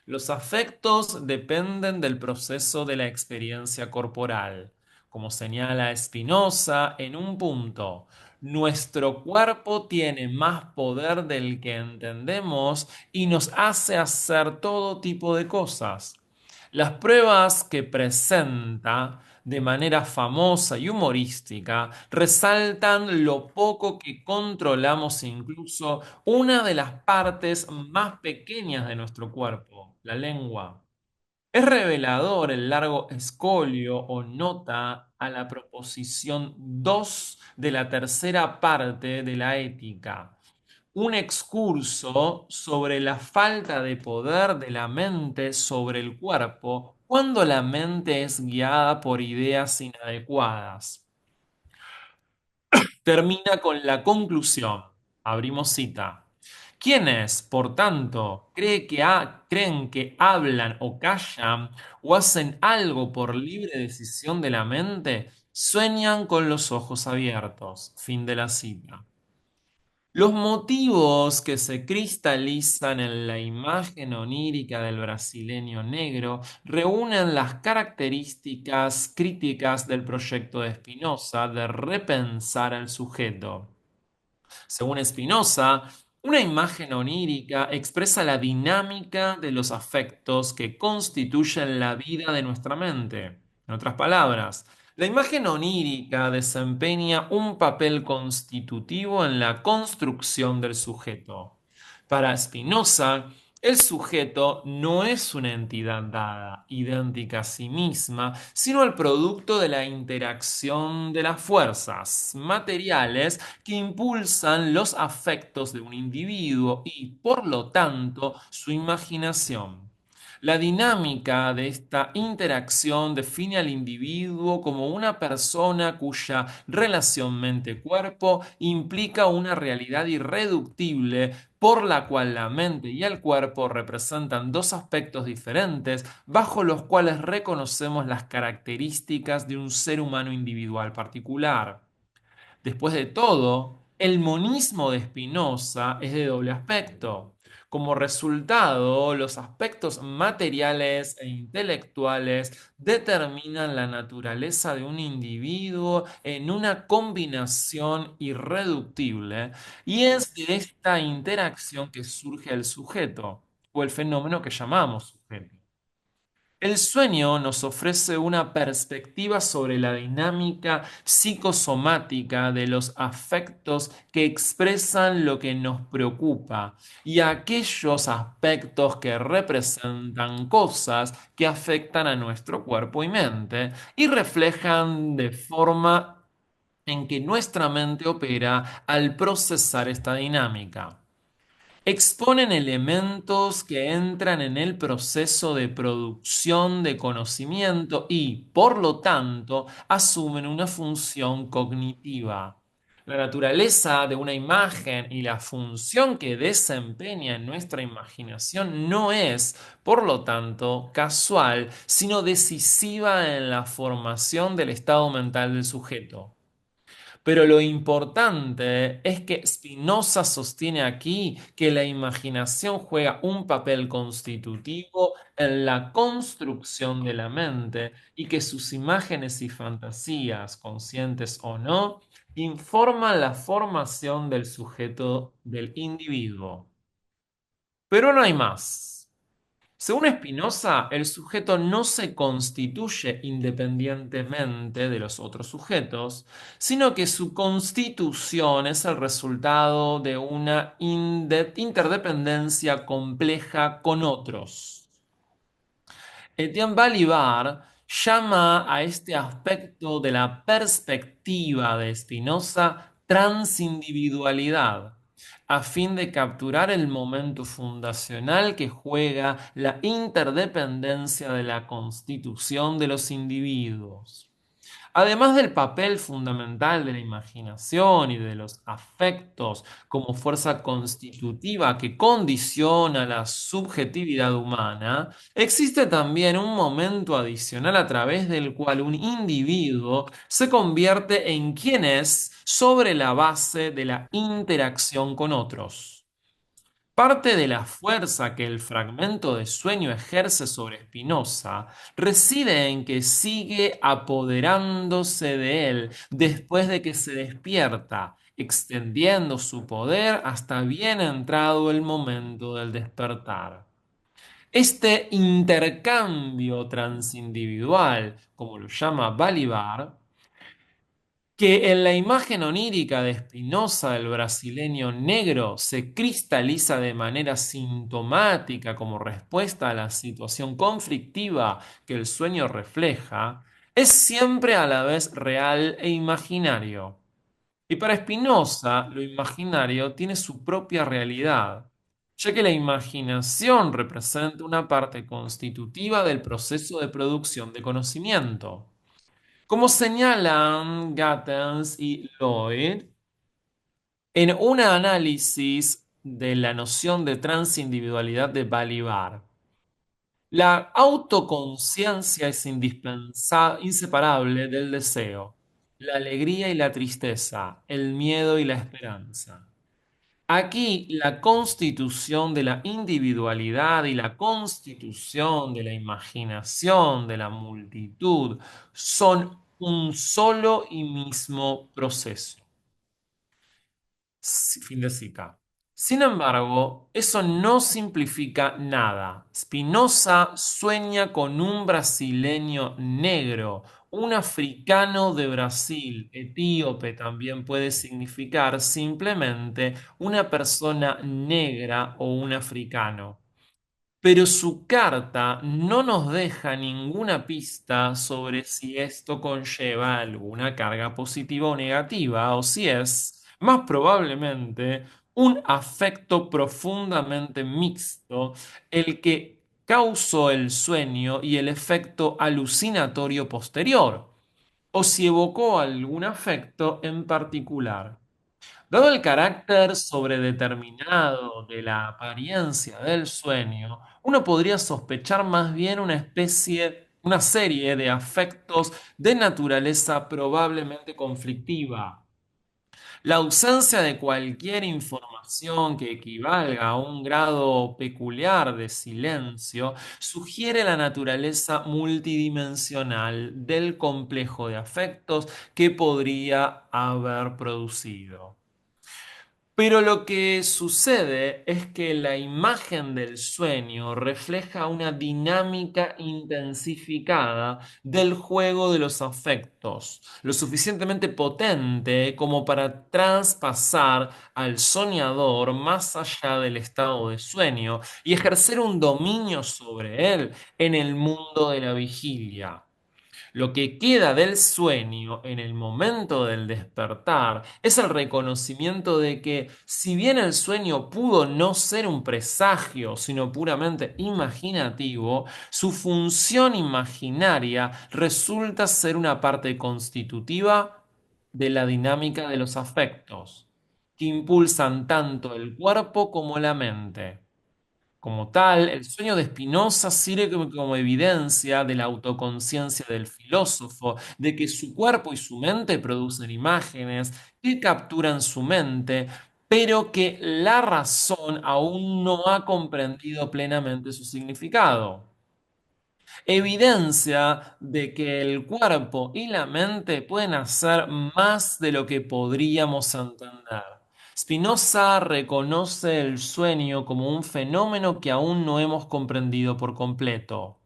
Los afectos dependen del proceso de la experiencia corporal. Como señala Spinoza en un punto, nuestro cuerpo tiene más poder del que entendemos y nos hace hacer todo tipo de cosas. Las pruebas que presenta de manera famosa y humorística resaltan lo poco que controlamos incluso una de las partes más pequeñas de nuestro cuerpo, la lengua. Es revelador el largo escolio o nota a la proposición 2 de la tercera parte de la Ética. un excurso sobre la falta de poder de la mente sobre el cuerpo cuando la mente es guiada por ideas inadecuadas. Termina con la conclusión. Abrimos cita. Quienes, por tanto, creen que hablan o callan o hacen algo por libre decisión de la mente, sueñan con los ojos abiertos. Fin de la cita. Los motivos que se cristalizan en la imagen onírica del brasileño negro reúnen las características críticas del proyecto de Spinoza de repensar al sujeto. Según Spinoza, una imagen onírica expresa la dinámica de los afectos que constituyen la vida de nuestra mente. En otras palabras, la imagen onírica desempeña un papel constitutivo en la construcción del sujeto. Para Spinoza, el sujeto no es una entidad dada, idéntica a sí misma, sino el producto de la interacción de las fuerzas materiales que impulsan los afectos de un individuo y, por lo tanto, su imaginación. La dinámica de esta interacción define al individuo como una persona cuya relación mente-cuerpo implica una realidad irreductible por la cual la mente y el cuerpo representan dos aspectos diferentes bajo los cuales reconocemos las características de un ser humano individual particular. Después de todo, el monismo de Spinoza es de doble aspecto. Como resultado, los aspectos materiales e intelectuales determinan la naturaleza de un individuo en una combinación irreductible, y es de esta interacción que surge el sujeto, o el fenómeno que llamamos sujeto. El sueño nos ofrece una perspectiva sobre la dinámica psicosomática de los afectos que expresan lo que nos preocupa y aquellos aspectos que representan cosas que afectan a nuestro cuerpo y mente y reflejan de forma en que nuestra mente opera al procesar esta dinámica. Exponen elementos que entran en el proceso de producción de conocimiento y, por lo tanto, asumen una función cognitiva. La naturaleza de una imagen y la función que desempeña en nuestra imaginación no es, por lo tanto, casual, sino decisiva en la formación del estado mental del sujeto. Pero lo importante es que Spinoza sostiene aquí que la imaginación juega un papel constitutivo en la construcción de la mente y que sus imágenes y fantasías, conscientes o no, informan la formación del sujeto del individuo. Pero no hay más. Según Spinoza, el sujeto no se constituye independientemente de los otros sujetos, sino que su constitución es el resultado de una interdependencia compleja con otros. Etienne Balibar llama a este aspecto de la perspectiva de Spinoza transindividualidad, a fin de capturar el momento fundacional que juega la interdependencia de la constitución de los individuos. Además del papel fundamental de la imaginación y de los afectos como fuerza constitutiva que condiciona la subjetividad humana, existe también un momento adicional a través del cual un individuo se convierte en quien es sobre la base de la interacción con otros. Parte de la fuerza que el fragmento de sueño ejerce sobre Spinoza reside en que sigue apoderándose de él después de que se despierta, extendiendo su poder hasta bien entrado el momento del despertar. Este intercambio transindividual, como lo llama Balibar, que en la imagen onírica de Spinoza del brasileño negro se cristaliza de manera sintomática como respuesta a la situación conflictiva que el sueño refleja, es siempre a la vez real e imaginario. Y para Spinoza, lo imaginario tiene su propia realidad, ya que la imaginación representa una parte constitutiva del proceso de producción de conocimiento. Como señalan Gattens y Lloyd, en un análisis de la noción de transindividualidad de Balibar, la autoconciencia es inseparable del deseo, la alegría y la tristeza, el miedo y la esperanza. Aquí la constitución de la individualidad y la constitución de la imaginación de la multitud son un solo y mismo proceso. Fin de cita. Sin embargo, eso no simplifica nada. Spinoza sueña con un brasileño negro, un africano de Brasil. Etíope también puede significar simplemente una persona negra o un africano. Pero su carta no nos deja ninguna pista sobre si esto conlleva alguna carga positiva o negativa, o si es, más probablemente, un afecto profundamente mixto el que causó el sueño y el efecto alucinatorio posterior, o si evocó algún afecto en particular. Dado el carácter sobredeterminado de la apariencia del sueño, uno podría sospechar más bien una serie de afectos de naturaleza probablemente conflictiva. La ausencia de cualquier información que equivalga a un grado peculiar de silencio sugiere la naturaleza multidimensional del complejo de afectos que podría haber producido. Pero lo que sucede es que la imagen del sueño refleja una dinámica intensificada del juego de los afectos, lo suficientemente potente como para traspasar al soñador más allá del estado de sueño y ejercer un dominio sobre él en el mundo de la vigilia. Lo que queda del sueño en el momento del despertar es el reconocimiento de que, si bien el sueño pudo no ser un presagio, sino puramente imaginativo, su función imaginaria resulta ser una parte constitutiva de la dinámica de los afectos, que impulsan tanto el cuerpo como la mente. Como tal, el sueño de Spinoza sirve como evidencia de la autoconciencia del filósofo, de que su cuerpo y su mente producen imágenes que capturan su mente, pero que la razón aún no ha comprendido plenamente su significado. Evidencia de que el cuerpo y la mente pueden hacer más de lo que podríamos entender. Spinoza reconoce el sueño como un fenómeno que aún no hemos comprendido por completo.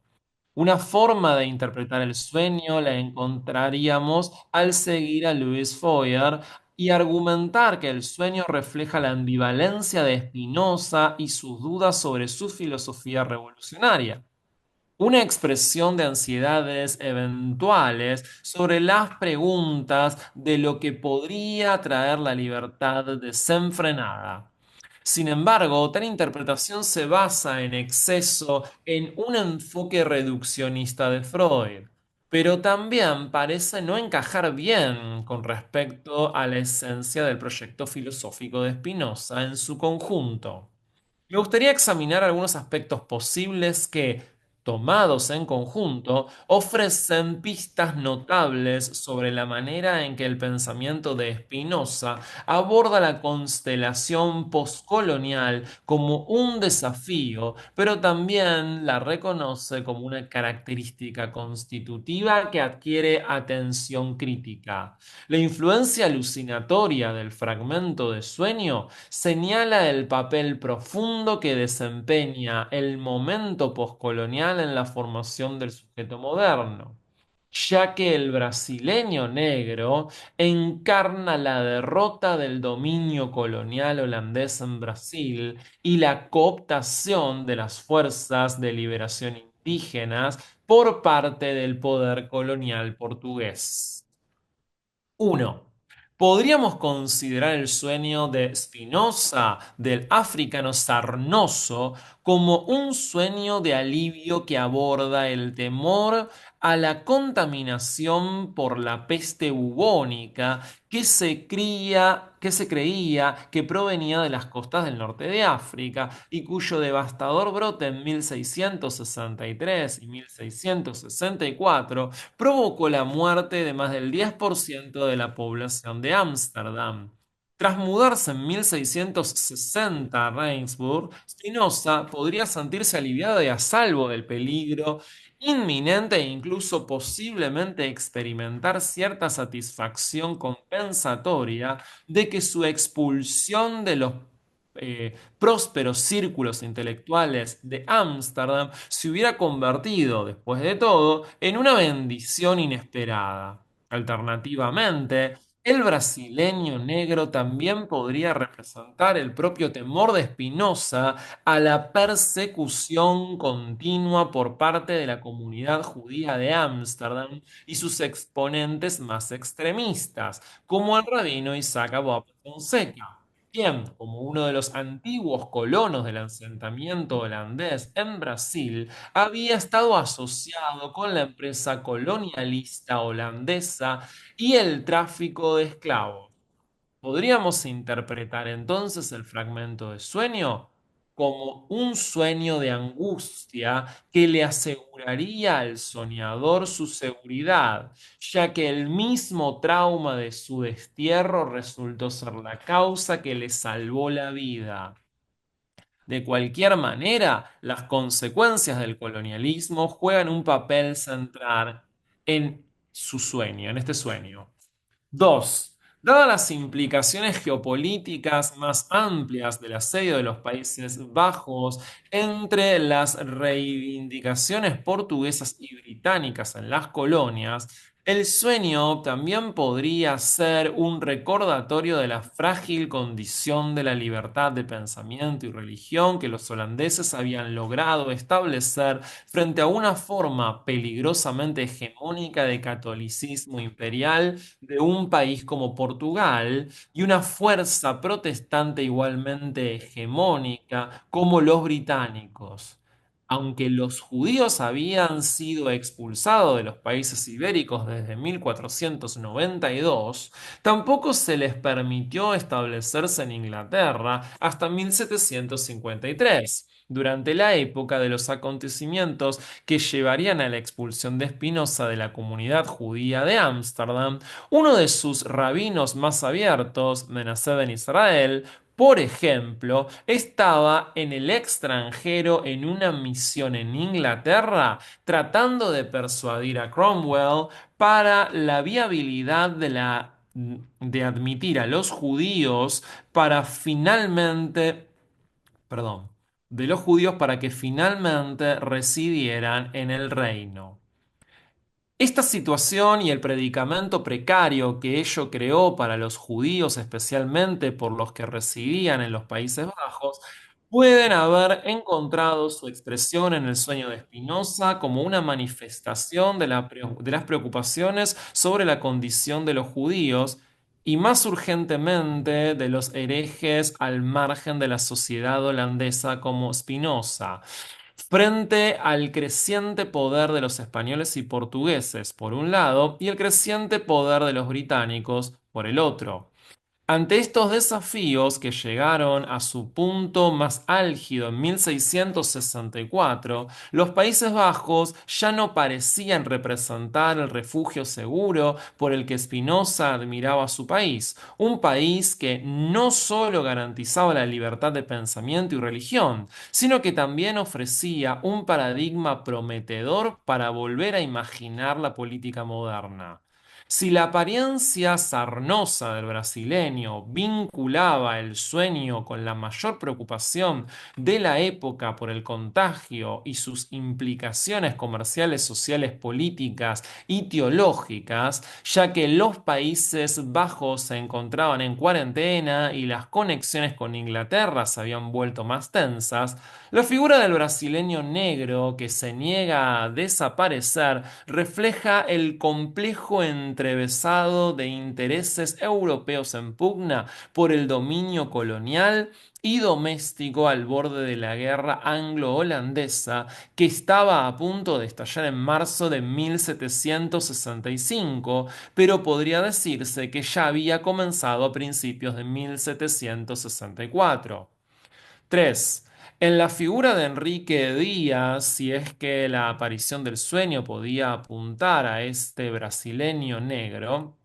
Una forma de interpretar el sueño la encontraríamos al seguir a Louis Foyer y argumentar que el sueño refleja la ambivalencia de Spinoza y sus dudas sobre su filosofía revolucionaria, una expresión de ansiedades eventuales sobre las preguntas de lo que podría traer la libertad desenfrenada. Sin embargo, tal interpretación se basa en exceso en un enfoque reduccionista de Freud, pero también parece no encajar bien con respecto a la esencia del proyecto filosófico de Spinoza en su conjunto. Me gustaría examinar algunos aspectos posibles que, tomados en conjunto, ofrecen pistas notables sobre la manera en que el pensamiento de Spinoza aborda la constelación postcolonial como un desafío, pero también la reconoce como una característica constitutiva que adquiere atención crítica. La influencia alucinatoria del fragmento de sueño señala el papel profundo que desempeña el momento poscolonial en la formación del sujeto moderno, ya que el brasileño negro encarna la derrota del dominio colonial holandés en Brasil y la cooptación de las fuerzas de liberación indígenas por parte del poder colonial portugués. 1. ¿Podríamos considerar el sueño de Spinoza, del africano sarnoso, como un sueño de alivio que aborda el temor a la contaminación por la peste bubónica que se creía que provenía de las costas del norte de África y cuyo devastador brote en 1663 y 1664 provocó la muerte de más del 10% de la población de Ámsterdam? Tras mudarse en 1660 a Rijnsburg, Spinoza podría sentirse aliviado y a salvo del peligro inminente e incluso posiblemente experimentar cierta satisfacción compensatoria de que su expulsión de los prósperos círculos intelectuales de Ámsterdam se hubiera convertido, después de todo, en una bendición inesperada. Alternativamente, el brasileño negro también podría representar el propio temor de Spinoza a la persecución continua por parte de la comunidad judía de Ámsterdam y sus exponentes más extremistas, como el rabino Isaac Abba Fonseca, quien, como uno de los antiguos colonos del asentamiento holandés en Brasil, había estado asociado con la empresa colonialista holandesa y el tráfico de esclavos. ¿Podríamos interpretar entonces el fragmento de sueño como un sueño de angustia que le aseguraría al soñador su seguridad, ya que el mismo trauma de su destierro resultó ser la causa que le salvó la vida? De cualquier manera, las consecuencias del colonialismo juegan un papel central en su sueño, en este sueño. 2. Dadas las implicaciones geopolíticas más amplias del asedio de los Países Bajos entre las reivindicaciones portuguesas y británicas en las colonias, el sueño también podría ser un recordatorio de la frágil condición de la libertad de pensamiento y religión que los holandeses habían logrado establecer frente a una forma peligrosamente hegemónica de catolicismo imperial de un país como Portugal y una fuerza protestante igualmente hegemónica como los británicos. Aunque los judíos habían sido expulsados de los países ibéricos desde 1492, tampoco se les permitió establecerse en Inglaterra hasta 1753, durante la época de los acontecimientos que llevarían a la expulsión de Spinoza de la comunidad judía de Ámsterdam. Uno de sus rabinos más abiertos, Menashe ben Israel, por ejemplo, estaba en el extranjero en una misión en Inglaterra tratando de persuadir a Cromwell para la viabilidad de admitir a los judíos para finalmente, perdón, de los judíos para que finalmente residieran en el reino. Esta situación y el predicamento precario que ello creó para los judíos, especialmente por los que residían en los Países Bajos, pueden haber encontrado su expresión en el sueño de Spinoza como una manifestación de las preocupaciones sobre la condición de los judíos y más urgentemente de los herejes al margen de la sociedad holandesa como Spinoza, frente al creciente poder de los españoles y portugueses, por un lado, y el creciente poder de los británicos, por el otro. Ante estos desafíos que llegaron a su punto más álgido en 1664, los Países Bajos ya no parecían representar el refugio seguro por el que Spinoza admiraba a su país, un país que no solo garantizaba la libertad de pensamiento y religión, sino que también ofrecía un paradigma prometedor para volver a imaginar la política moderna. Si la apariencia sarnosa del brasileño vinculaba el sueño con la mayor preocupación de la época por el contagio y sus implicaciones comerciales, sociales, políticas y teológicas, ya que los Países Bajos se encontraban en cuarentena y las conexiones con Inglaterra se habían vuelto más tensas, la figura del brasileño negro que se niega a desaparecer refleja el complejo entrevesado de intereses europeos en pugna por el dominio colonial y doméstico al borde de la guerra anglo-holandesa que estaba a punto de estallar en marzo de 1765, pero podría decirse que ya había comenzado a principios de 1764. 3. En la figura de Enrique Díaz, si es que la aparición del sueño podía apuntar a este brasileño negro,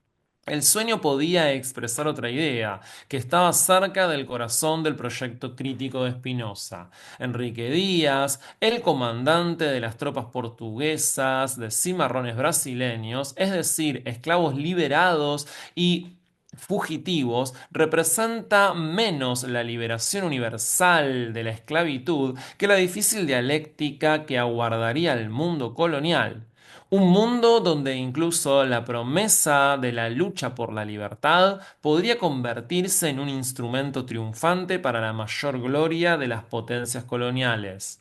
el sueño podía expresar otra idea, que estaba cerca del corazón del proyecto crítico de Spinoza. Enrique Díaz, el comandante de las tropas portuguesas de cimarrones brasileños, es decir, esclavos liberados y fugitivos, representa menos la liberación universal de la esclavitud que la difícil dialéctica que aguardaría el mundo colonial. Un mundo donde incluso la promesa de la lucha por la libertad podría convertirse en un instrumento triunfante para la mayor gloria de las potencias coloniales.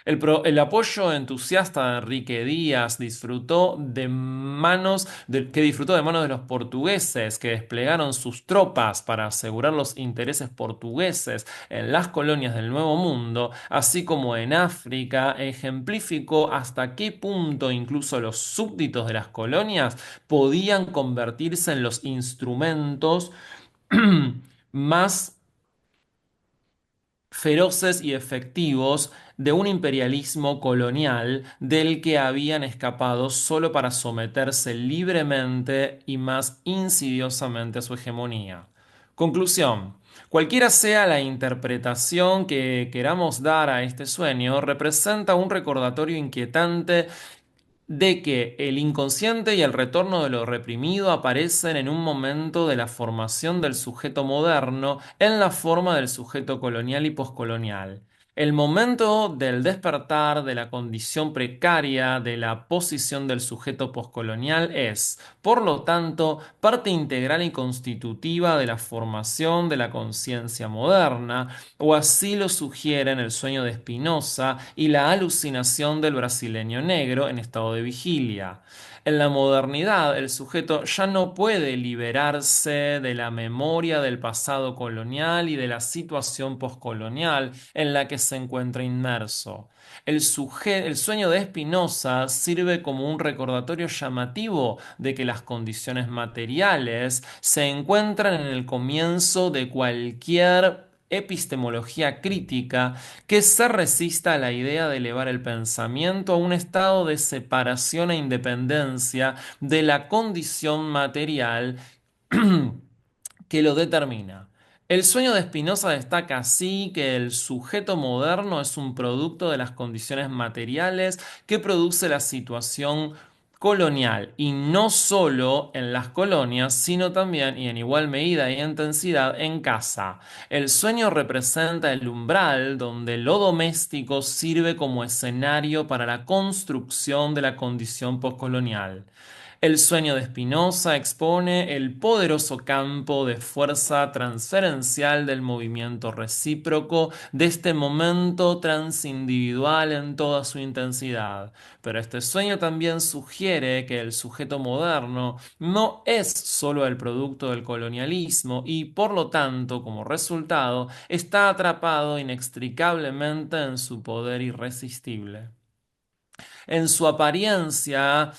El apoyo entusiasta de Enrique Díaz que disfrutó de manos de los portugueses que desplegaron sus tropas para asegurar los intereses portugueses en las colonias del Nuevo Mundo, así como en África, ejemplificó hasta qué punto incluso los súbditos de las colonias podían convertirse en los instrumentos más feroces y efectivos de un imperialismo colonial del que habían escapado solo para someterse libremente y más insidiosamente a su hegemonía. Conclusión. Cualquiera sea la interpretación que queramos dar a este sueño, representa un recordatorio inquietante de que el inconsciente y el retorno de lo reprimido aparecen en un momento de la formación del sujeto moderno en la forma del sujeto colonial y poscolonial. El momento del despertar de la condición precaria de la posición del sujeto poscolonial es, por lo tanto, parte integral y constitutiva de la formación de la conciencia moderna, o así lo sugieren el sueño de Spinoza y la alucinación del brasileño negro en estado de vigilia. En la modernidad, el sujeto ya no puede liberarse de la memoria del pasado colonial y de la situación poscolonial en la que se encuentra inmerso. El sueño de Spinoza sirve como un recordatorio llamativo de que las condiciones materiales se encuentran en el comienzo de cualquier epistemología crítica que se resista a la idea de elevar el pensamiento a un estado de separación e independencia de la condición material que lo determina. El sueño de Spinoza destaca así que el sujeto moderno es un producto de las condiciones materiales que produce la situación colonial, y no solo en las colonias, sino también y en igual medida y intensidad en casa. El sueño representa el umbral donde lo doméstico sirve como escenario para la construcción de la condición postcolonial. El sueño de Spinoza expone el poderoso campo de fuerza transferencial del movimiento recíproco de este momento transindividual en toda su intensidad. Pero este sueño también sugiere que el sujeto moderno no es solo el producto del colonialismo y, por lo tanto, como resultado, está atrapado inextricablemente en su poder irresistible. En su apariencia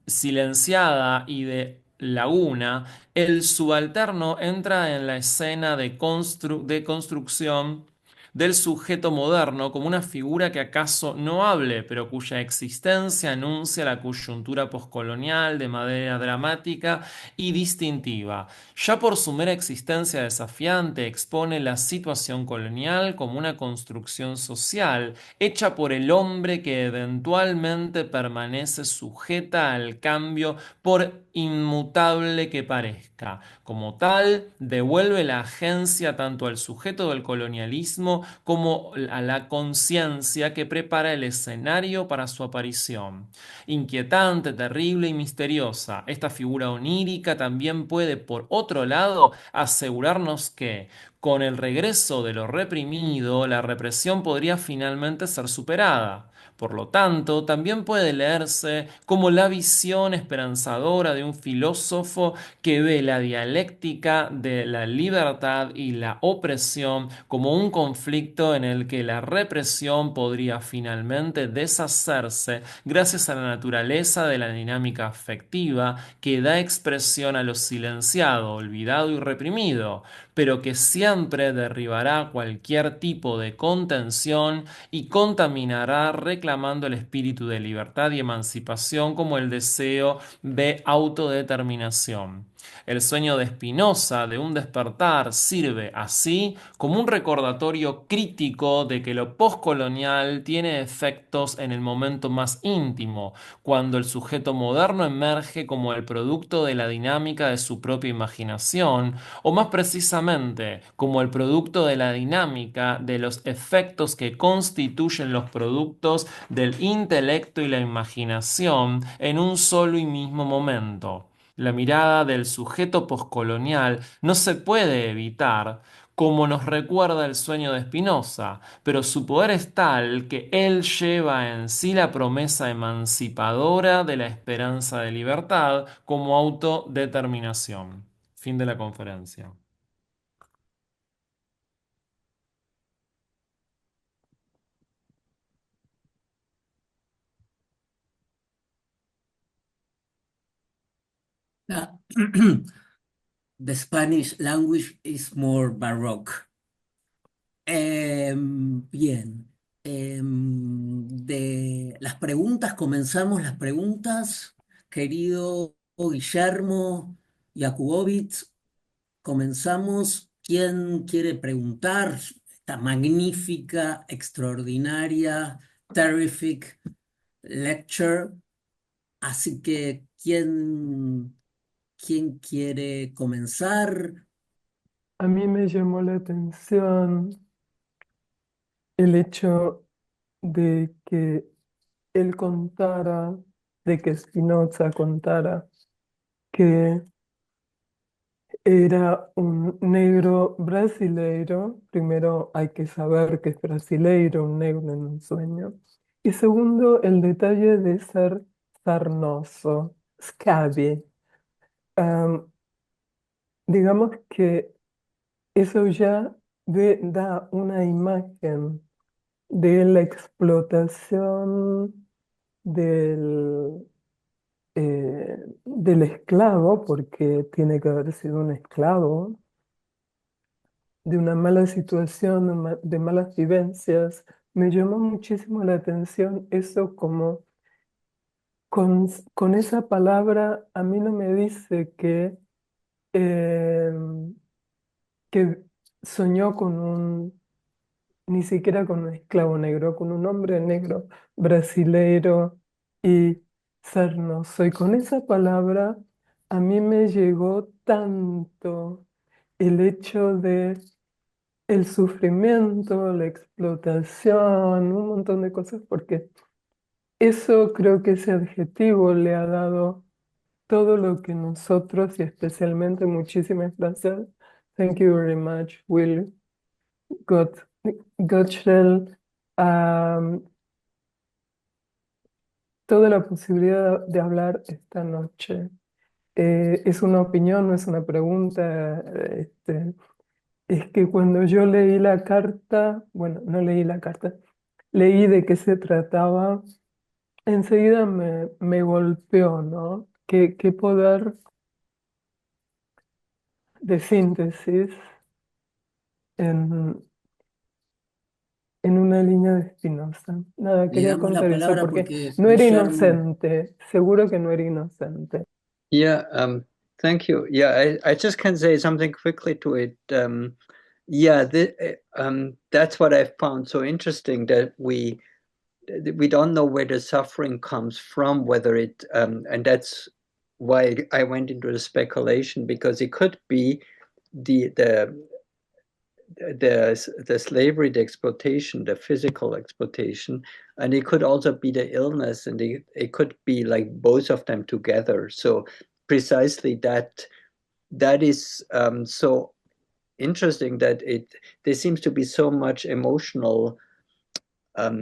silenciada y de laguna, el subalterno entra en la escena de construcción del sujeto moderno como una figura que acaso no hable, pero cuya existencia anuncia la coyuntura poscolonial de manera dramática y distintiva. Ya por su mera existencia desafiante expone la situación colonial como una construcción social hecha por el hombre que eventualmente permanece sujeta al cambio por inmutable que parezca. Como tal, devuelve la agencia tanto al sujeto del colonialismo como a la conciencia que prepara el escenario para su aparición. Inquietante, terrible y misteriosa, esta figura onírica también puede, por otro lado, asegurarnos que, con el regreso de lo reprimido, la represión podría finalmente ser superada. Por lo tanto, también puede leerse como la visión esperanzadora de un filósofo que ve la dialéctica de la libertad y la opresión como un conflicto en el que la represión podría finalmente deshacerse gracias a la naturaleza de la dinámica afectiva que da expresión a lo silenciado, olvidado y reprimido, pero que siempre derribará cualquier tipo de contención y contaminará reclamando el espíritu de libertad y emancipación como el deseo de autodeterminación. El sueño de Spinoza de un despertar sirve así como un recordatorio crítico de que lo postcolonial tiene efectos en el momento más íntimo, cuando el sujeto moderno emerge como el producto de la dinámica de su propia imaginación, o más precisamente como el producto de la dinámica de los efectos que constituyen los productos del intelecto y la imaginación en un solo y mismo momento. La mirada del sujeto poscolonial no se puede evitar, como nos recuerda el sueño de Spinoza, pero su poder es tal que él lleva en sí la promesa emancipadora de la esperanza de libertad como autodeterminación. Fin de la conferencia. Ah, the Spanish language is more baroque. Bien. De las preguntas, comenzamos las preguntas, querido Guillermo Jakubowicz. Comenzamos. ¿Quién quiere preguntar? Esta magnífica, extraordinaria, terrific lecture. Así que, ¿quién quiere comenzar? A mí me llamó la atención el hecho de que él contara, de que Spinoza contara que era un negro brasileiro. Primero hay que saber que es brasileiro, un negro en un sueño. Y segundo, el detalle de ser sarnoso, scabby. Am, digamos que eso ya da una imagen de la explotación del, del esclavo, porque tiene que haber sido un esclavo, de una mala situación, de malas vivencias. Me llamó muchísimo la atención eso como con esa palabra a mí no me dice eh, que soñó con ni siquiera con un esclavo negro, con un hombre negro brasileiro y sarnoso. Y con esa palabra a mí me llegó tanto el hecho de el sufrimiento, la explotación, un montón de cosas, porque eso creo que ese adjetivo le ha dado todo lo que nosotros y especialmente muchísimas gracias. Thank you very much, Will. Got, Gotchel, toda la posibilidad de hablar esta noche. Es una opinión, no es una pregunta. Es que cuando yo leí la carta, bueno, no leí la carta, leí de qué se trataba, enseguida me golpeó, ¿no? Qué poder de síntesis en, en una línea de Spinoza. Nada, Le quería damos la contar eso palabra porque porque no era Guillermo, inocente, seguro que no era inocente. Yeah, thank you. Yeah, I just can say something quickly to it. That's what I found so interesting, that we don't know where the suffering comes from, whether it, and that's why I went into the speculation, because it could be the slavery, the exploitation, the physical exploitation, and it could also be the illness, and it could be like both of them together. So precisely that is so interesting, that there seems to be so much emotional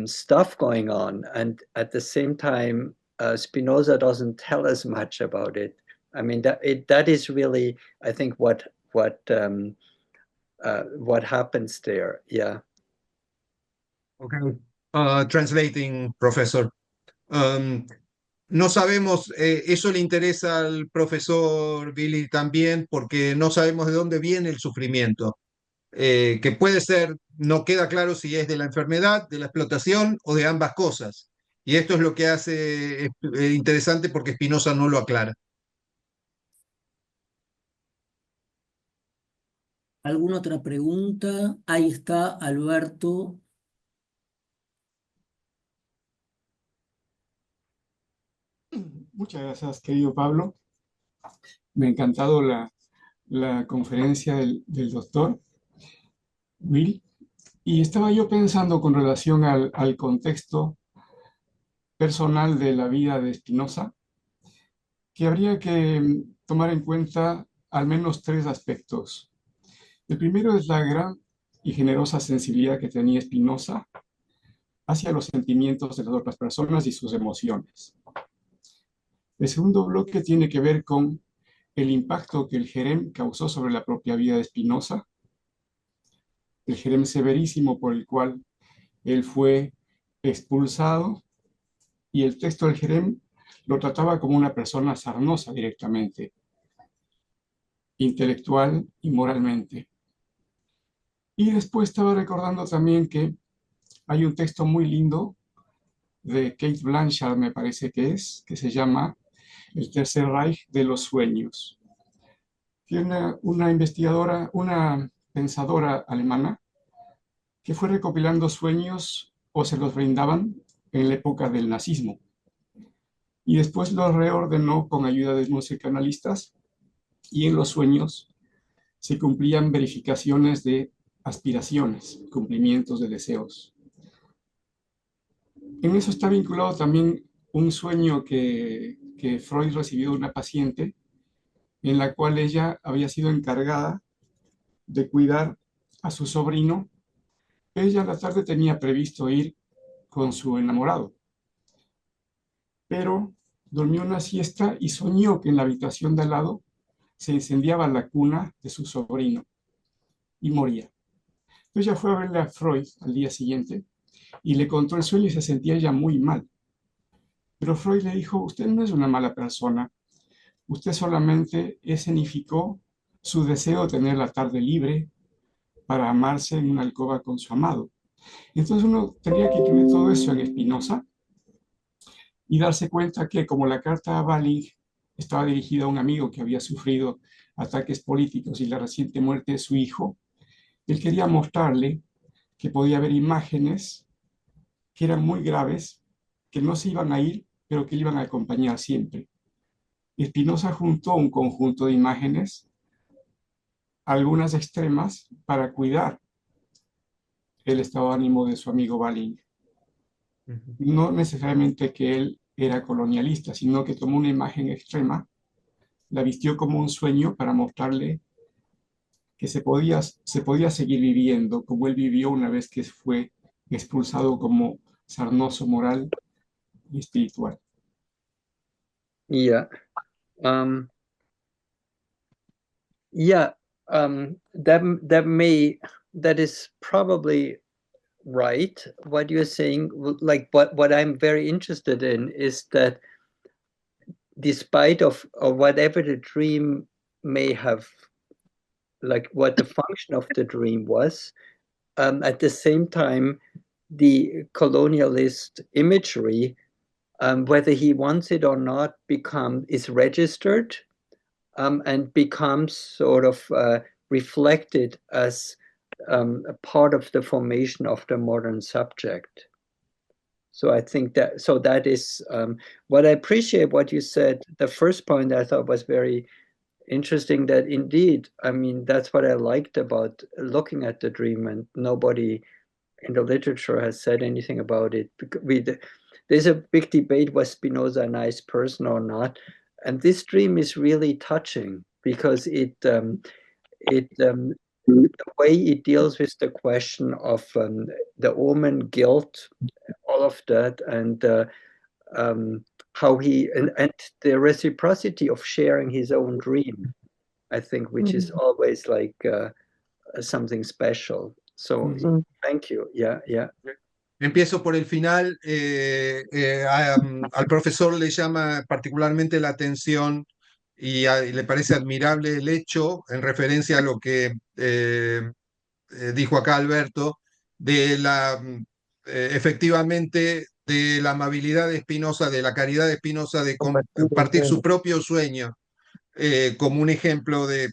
stuff going on, and at the same time, Spinoza doesn't tell us much about it. I mean, that is really, I think, what happens there. Yeah. Okay. Translating, professor. No sabemos, eso le interesa al profesor Billy también, porque no sabemos de dónde viene el sufrimiento, que puede ser, no queda claro si es de la enfermedad, de la explotación o de ambas cosas. Y esto es lo que hace interesante porque Spinoza no lo aclara. ¿Alguna otra pregunta? Ahí está Alberto. Muchas gracias, querido Pablo. Me ha encantado la conferencia del doctor Will. Y estaba yo pensando con relación al contexto personal de la vida de Spinoza, que habría que tomar en cuenta al menos 3 aspectos. El primero es la gran y generosa sensibilidad que tenía Spinoza hacia los sentimientos de las otras personas y sus emociones. El segundo bloque tiene que ver con el impacto que el Jerem causó sobre la propia vida de Spinoza, el Jerem severísimo por el cual él fue expulsado, y el texto del Jerem lo trataba como una persona sarnosa directamente, intelectual y moralmente. Y después estaba recordando también que hay un texto muy lindo de Kate Blanchard, me parece que se llama El Tercer Reich de los Sueños. Tiene una investigadora, una pensadora alemana, que fue recopilando sueños o se los brindaban en la época del nazismo. Y después los reordenó con ayuda de unos psicoanalistas, y en los sueños se cumplían verificaciones de aspiraciones, cumplimientos de deseos. En eso está vinculado también un sueño que Freud recibió de una paciente, en la cual ella había sido encargada de cuidar a su sobrino. Ella a la tarde tenía previsto ir con su enamorado, pero durmió una siesta y soñó que en la habitación de al lado se incendiaba la cuna de su sobrino y moría. Entonces ella fue a verle a Freud al día siguiente y le contó el sueño y se sentía ella muy mal. Pero Freud le dijo: usted no es una mala persona, usted solamente escenificó su deseo de tener la tarde libre para amarse en una alcoba con su amado. Entonces uno tendría que incluir todo eso en Spinoza y darse cuenta que, como la carta a Balling estaba dirigida a un amigo que había sufrido ataques políticos y la reciente muerte de su hijo, él quería mostrarle que podía haber imágenes que eran muy graves, que no se iban a ir, pero que le iban a acompañar siempre. Y Spinoza juntó un conjunto de imágenes, algunas extremas, para cuidar el estado de ánimo de su amigo Balling. No necesariamente que él era colonialista, sino que tomó una imagen extrema, la vistió como un sueño para mostrarle que se podía seguir viviendo como él vivió una vez que fue expulsado como sarnoso moral y espiritual. Yeah. That is probably right, what you're saying. Like, what I'm very interested in is that despite of whatever the dream may have, like what the function of the dream was, at the same time, the colonialist imagery, whether he wants it or not, is registered, and becomes sort of reflected as a part of the formation of the modern subject. So I think that is what I appreciate what you said. The first point I thought was very interesting, that indeed, I mean, that's what I liked about looking at the dream, and nobody in the literature has said anything about it. There's a big debate, was Spinoza a nice person or not? And this dream is really touching because it the way he deals with the question of the woman guilt, all of that, and how he and the reciprocity of sharing his own dream, I think, which is always like something special. So thank you. Yeah, yeah. Empiezo por el final. Al profesor le llama particularmente la atención y le parece admirable el hecho, en referencia a lo que dijo acá Alberto, de efectivamente de la amabilidad de Spinoza, de la caridad de Spinoza, de compartir su propio sueño, como un ejemplo de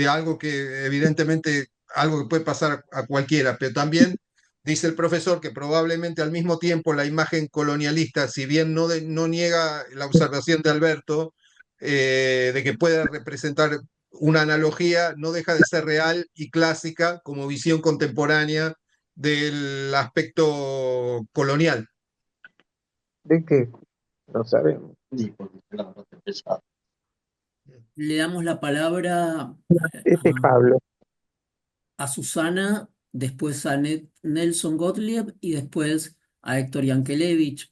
algo que evidentemente, algo que puede pasar a cualquiera, pero también dice el profesor que probablemente al mismo tiempo la imagen colonialista, si bien no niega la observación de Alberto, de que pueda representar una analogía, no deja de ser real y clásica como visión contemporánea del aspecto colonial. ¿De qué? No sabemos. Le damos la palabra Este es Pablo. a Susana, después a Nelson Gottlieb y después a Héctor Yankelevich,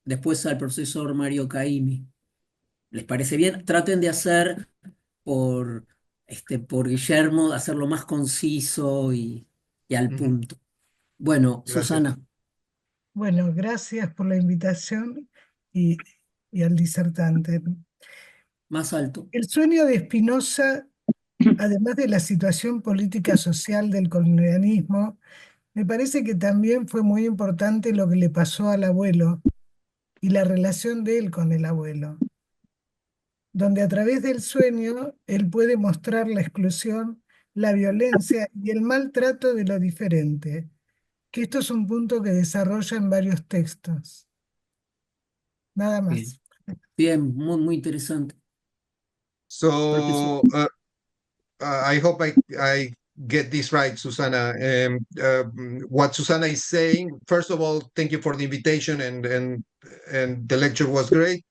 después al profesor Mario Caimi. ¿Les parece bien? Traten de hacer por, por Guillermo, hacerlo más conciso y al punto. Bueno, Gracias. Susana, Bueno, gracias por la invitación y, y al disertante. más alto. El sueño de Spinoza, además de la situación política social del colonialismo, me parece que también fue muy importante lo que le pasó al abuelo y la relación de él con el abuelo, donde a través del sueño él puede mostrar la exclusión, la violencia y el maltrato de lo diferente, que esto es un punto que desarrolla en varios textos. Nada Bien, más. bien, muy, muy interesante. So I hope I get this right, Susana. What Susana is saying, first of all, thank you for the invitation, and the lecture was great.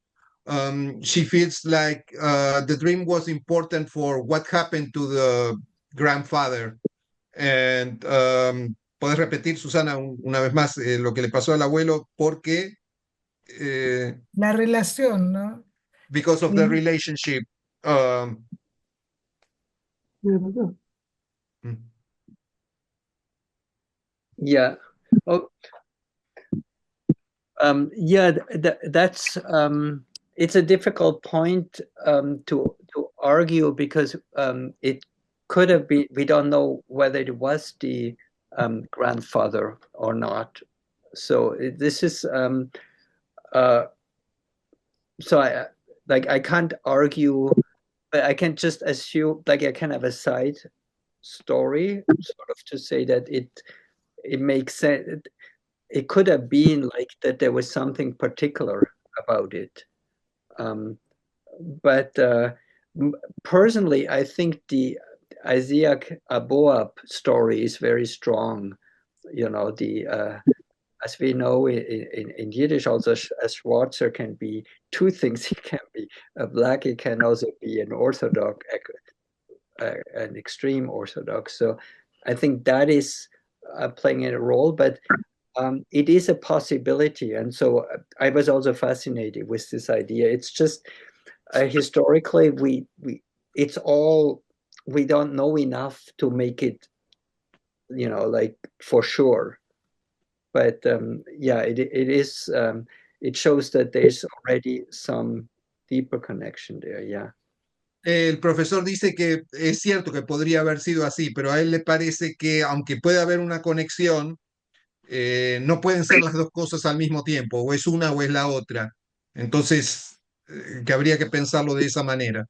She feels like the dream was important for what happened to the grandfather. And ¿podés repetir, Susana, una vez más lo que le pasó al abuelo? Porque La relación, ¿no? because of the relationship. Yeah. Oh, yeah. That's it's a difficult point to argue because it could have been. We don't know whether it was the grandfather or not. So this is so I can't argue, but I can just assume, like, I can have a side story sort of to say that it makes sense. It could have been like that there was something particular about it. But personally, I think the Isaac Aboab story is very strong. You know, as we know in Yiddish, also a Schwarzer can be two things. He can be a black, he can also be an Orthodox, an extreme Orthodox. So I think that is playing a role, but it is a possibility. And so I was also fascinated with this idea. It's just historically, it's all, we don't know enough to make it, you know, like for sure. But yeah, it is, it shows that there's already some deeper connection there, yeah. El profesor dice que es cierto que podría haber sido así, pero a él le parece que aunque puede haber una conexión, no pueden ser las dos cosas al mismo tiempo, o es una o es la otra. Entonces, que habría que pensarlo de esa manera.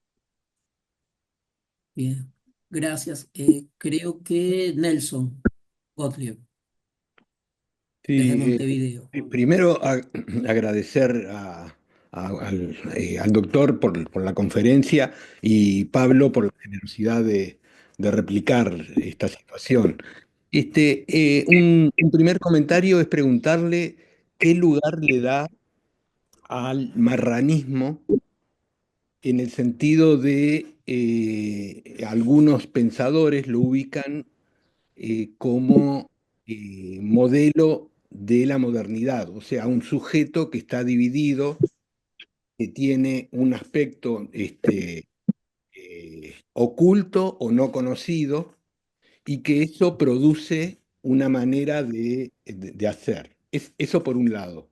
Bien, gracias. Creo que Nelson Gottlieb, desde Sí, Montevideo. primero agradecer al doctor por la conferencia y Pablo por la generosidad de replicar esta situación. Un primer comentario es preguntarle qué lugar le da al marranismo en el sentido de algunos pensadores lo ubican como modelo de la modernidad, o sea, un sujeto que está dividido, que tiene un aspecto oculto o no conocido, y que eso produce una manera de hacer. Eso por un lado.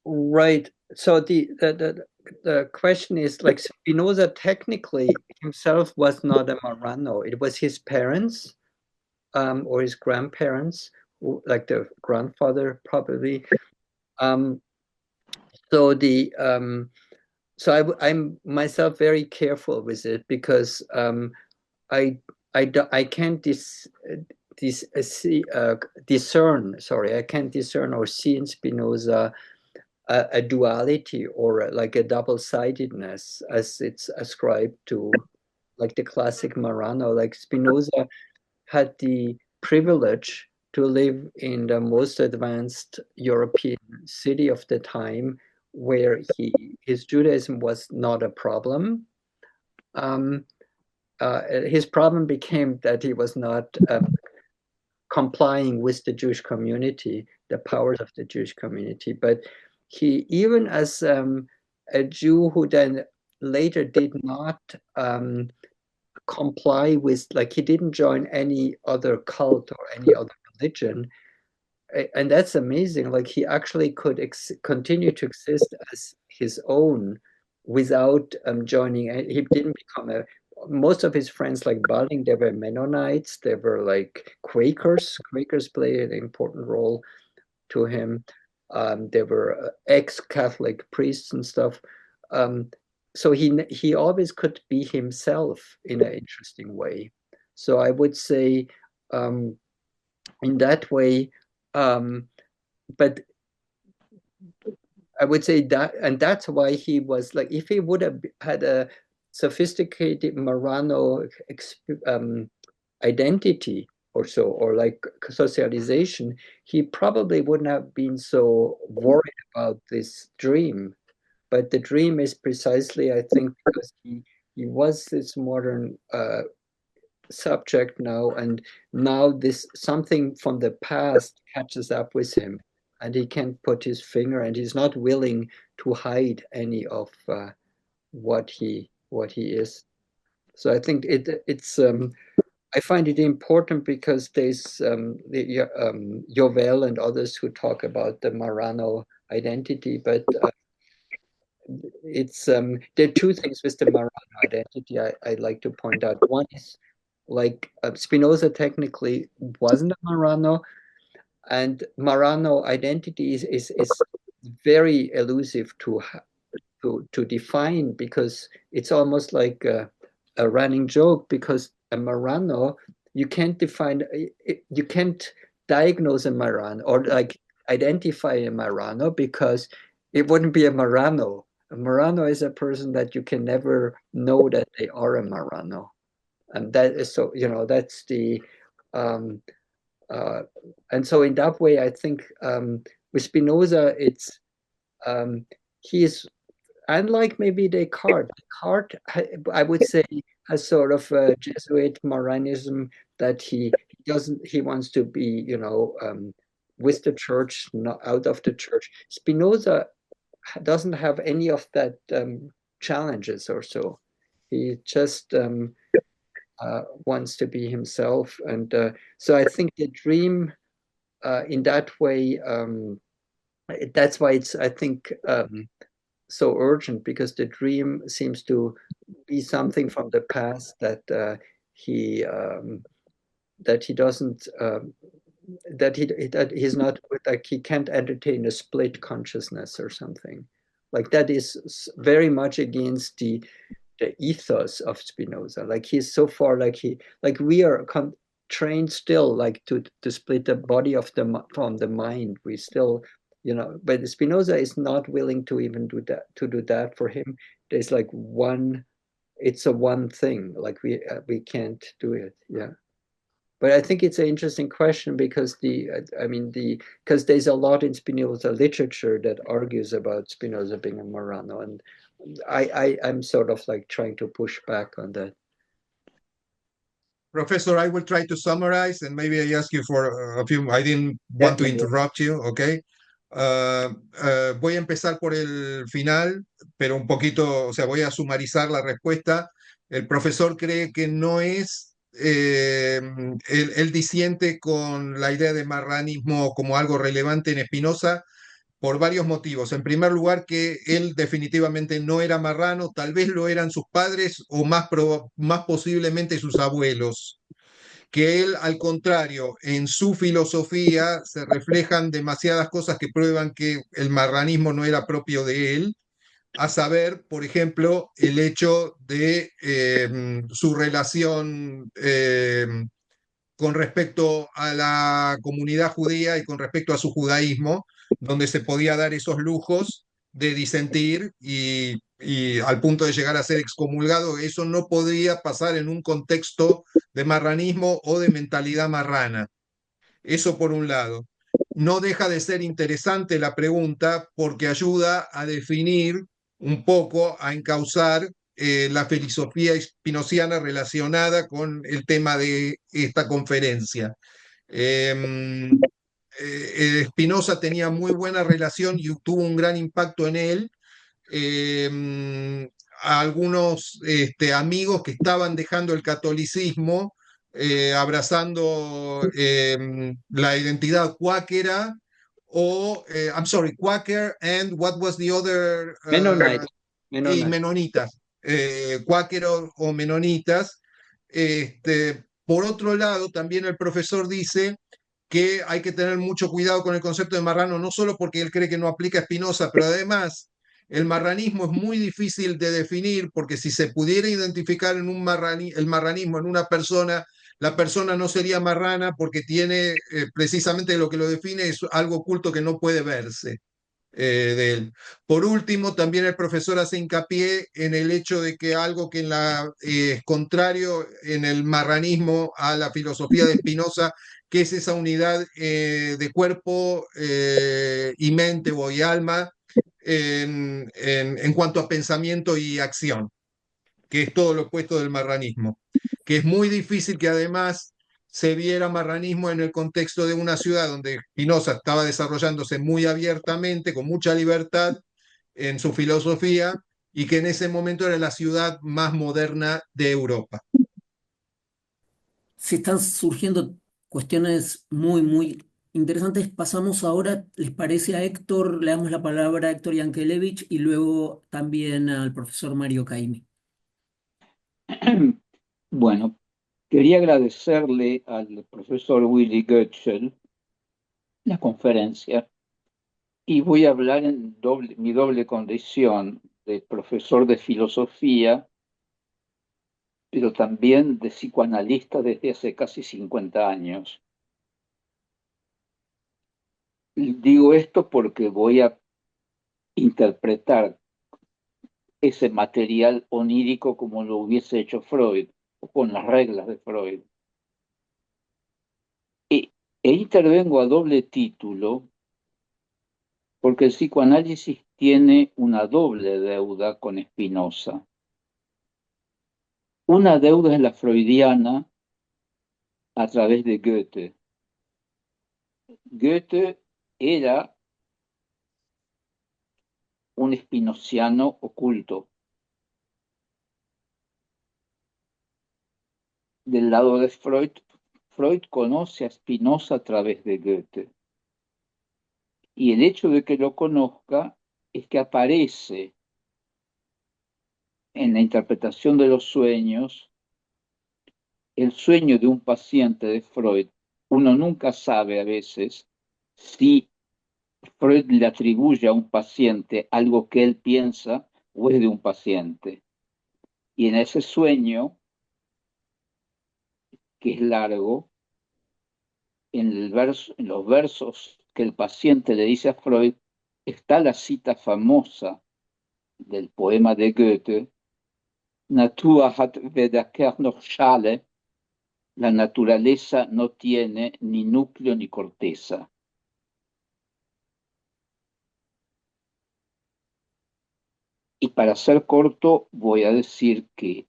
Right. So the question is, like, Spinoza technically himself was not a Marrano. It was his parents, or his grandparents, like the grandfather probably. So I'm myself very careful with it, because I can't discern. Sorry, I can't discern or see in Spinoza a duality, or like a double-sidedness as it's ascribed to, like, the classic Marrano. Like, Spinoza had the privilege to live in the most advanced European city of the time, where his Judaism was not a problem. His problem became that he was not complying with the Jewish community, the powers of the Jewish community. But he, even as a Jew who then later did not comply with, like, he didn't join any other cult or any other religion, and that's amazing. Like, he actually could continue to exist as his own without joining. He didn't become most of his friends, like Baling, they were Mennonites, they were like Quakers. Quakers play an important role to him. There were ex-Catholic priests and stuff. So he always could be himself in an interesting way. So I would say, in that way, but I would say that, and that's why he was like, if he would have had a sophisticated Marrano identity or so, or like socialization, he probably wouldn't have been so worried about this dream. But the dream is precisely, I think, because he was this modern subject now, and now this something from the past catches up with him, and he can't put his finger, and he's not willing to hide any of what he is. So I think it's I find it important, because there's Yovel and others who talk about the Marrano identity, but it's there are two things with the Marrano identity I'd like to point out. One is, like, Spinoza technically wasn't a Marrano, and Marrano identity is very elusive to define, because it's almost like a running joke, because a Marrano, you can't define, you can't diagnose a Marrano or like identify a Marrano, because it wouldn't be a Marrano. A Marrano is a person that you can never know that they are a Marrano. And that is, so, that's the, and so in that way, I think with Spinoza, it's, he's, unlike maybe Descartes. Descartes, I would say, has sort of a Jesuit Marranism, that he wants to be, with the church, not out of the church. Spinoza doesn't have any of that challenges or so. He just wants to be himself. And so I think the dream in that way, that's why it's, I think, so urgent, because the dream seems to be something from the past that he doesn't, that he's not, like, he can't entertain a split consciousness or something. Like, that is very much against the ethos of Spinoza. Like, he's so far, like we are trained still, like, to split the body from the mind. We still, but Spinoza is not willing to even do that. For him, there's like it's a one thing, like we can't do it. Yeah. But I think it's an interesting question, because because there's a lot in Spinoza literature that argues about Spinoza being a Marrano, and I'm sort of like trying to push back on that. Professor, I will try to summarize and maybe I ask you for a few. I didn't want to interrupt you, okay? Voy a empezar por el final, pero un poquito, o sea, voy a sumarizar la respuesta. El profesor cree que no es, él disiente con la idea de marranismo como algo relevante en Spinoza por varios motivos. En primer lugar, que él definitivamente no era marrano, tal vez lo eran sus padres o más posiblemente sus abuelos. Que él, al contrario, en su filosofía se reflejan demasiadas cosas que prueban que el marranismo no era propio de él, a saber, por ejemplo, el hecho de su relación con respecto a la comunidad judía y con respecto a su judaísmo, donde se podía dar esos lujos de disentir y al punto de llegar a ser excomulgado. Eso no podía pasar en un contexto de marranismo o de mentalidad marrana. Eso por un lado. No deja de ser interesante la pregunta porque ayuda a definir un poco, a encauzar la filosofía spinociana relacionada con el tema de esta conferencia. Spinoza tenía muy buena relación y tuvo un gran impacto en él. A algunos amigos que estaban dejando el catolicismo, abrazando la identidad cuáquera, o, I'm sorry, Quaker, and what was the other? Mennonite. Y menonitas, cuáqueros o menonitas. Por otro lado, también el profesor dice que hay que tener mucho cuidado con el concepto de marrano, no solo porque él cree que no aplica a Spinoza, pero además el marranismo es muy difícil de definir porque si se pudiera identificar en el marranismo en una persona, la persona no sería marrana porque tiene precisamente lo que lo define es algo oculto que no puede verse. De él. Por último, también el profesor hace hincapié en el hecho de que algo que es contrario en el marranismo a la filosofía de Spinoza, que es esa unidad de cuerpo y mente o y alma en cuanto a pensamiento y acción, que es todo lo opuesto del marranismo, que es muy difícil que además se viera marranismo en el contexto de una ciudad donde Spinoza estaba desarrollándose muy abiertamente, con mucha libertad en su filosofía, y que en ese momento era la ciudad más moderna de Europa. Se están surgiendo cuestiones muy, muy interesantes. Pasamos ahora, ¿les parece a Héctor? Le damos la palabra a Héctor Yankelevich y luego también al profesor Mario Caimi. Bueno, quería agradecerle al profesor Willy Goetschel la conferencia y voy a hablar en mi doble condición de profesor de filosofía, pero también de psicoanalista desde hace casi 50 años. Digo esto porque voy a interpretar ese material onírico como lo hubiese hecho Freud, o con las reglas de Freud. E intervengo a doble título porque el psicoanálisis tiene una doble deuda con Spinoza. Una deuda es la freudiana a través de Goethe. Goethe era un spinoziano oculto. Del lado de Freud, Freud conoce a Spinoza a través de Goethe. Y el hecho de que lo conozca es que aparece en la interpretación de los sueños el sueño de un paciente de Freud. Uno nunca sabe a veces si Freud le atribuye a un paciente algo que él piensa o es de un paciente. Y en ese sueño, que es largo, en los versos que el paciente le dice a Freud, está la cita famosa del poema de Goethe, Natur hat weder Kern noch Schale, la naturaleza no tiene ni núcleo ni corteza. . Y para ser corto, voy a decir que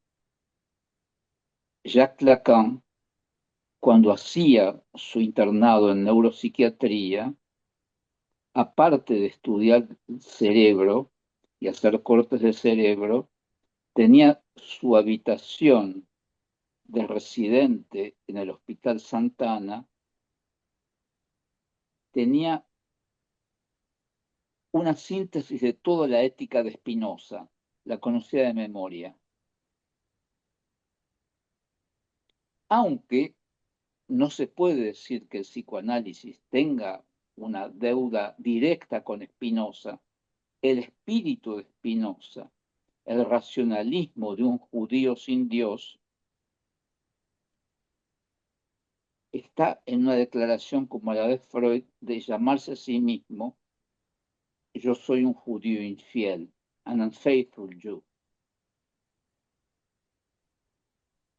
Jacques Lacan, cuando hacía su internado en neuropsiquiatría, aparte de estudiar el cerebro y hacer cortes de cerebro, tenía su habitación de residente en el Hospital Santa Ana, tenía una síntesis de toda la ética de Spinoza, la conocía de memoria. Aunque no se puede decir que el psicoanálisis tenga una deuda directa con Spinoza, el espíritu de Spinoza, el racionalismo de un judío sin Dios, está en una declaración como la de Freud de llamarse a sí mismo: yo soy un judío infiel, an unfaithful Jew.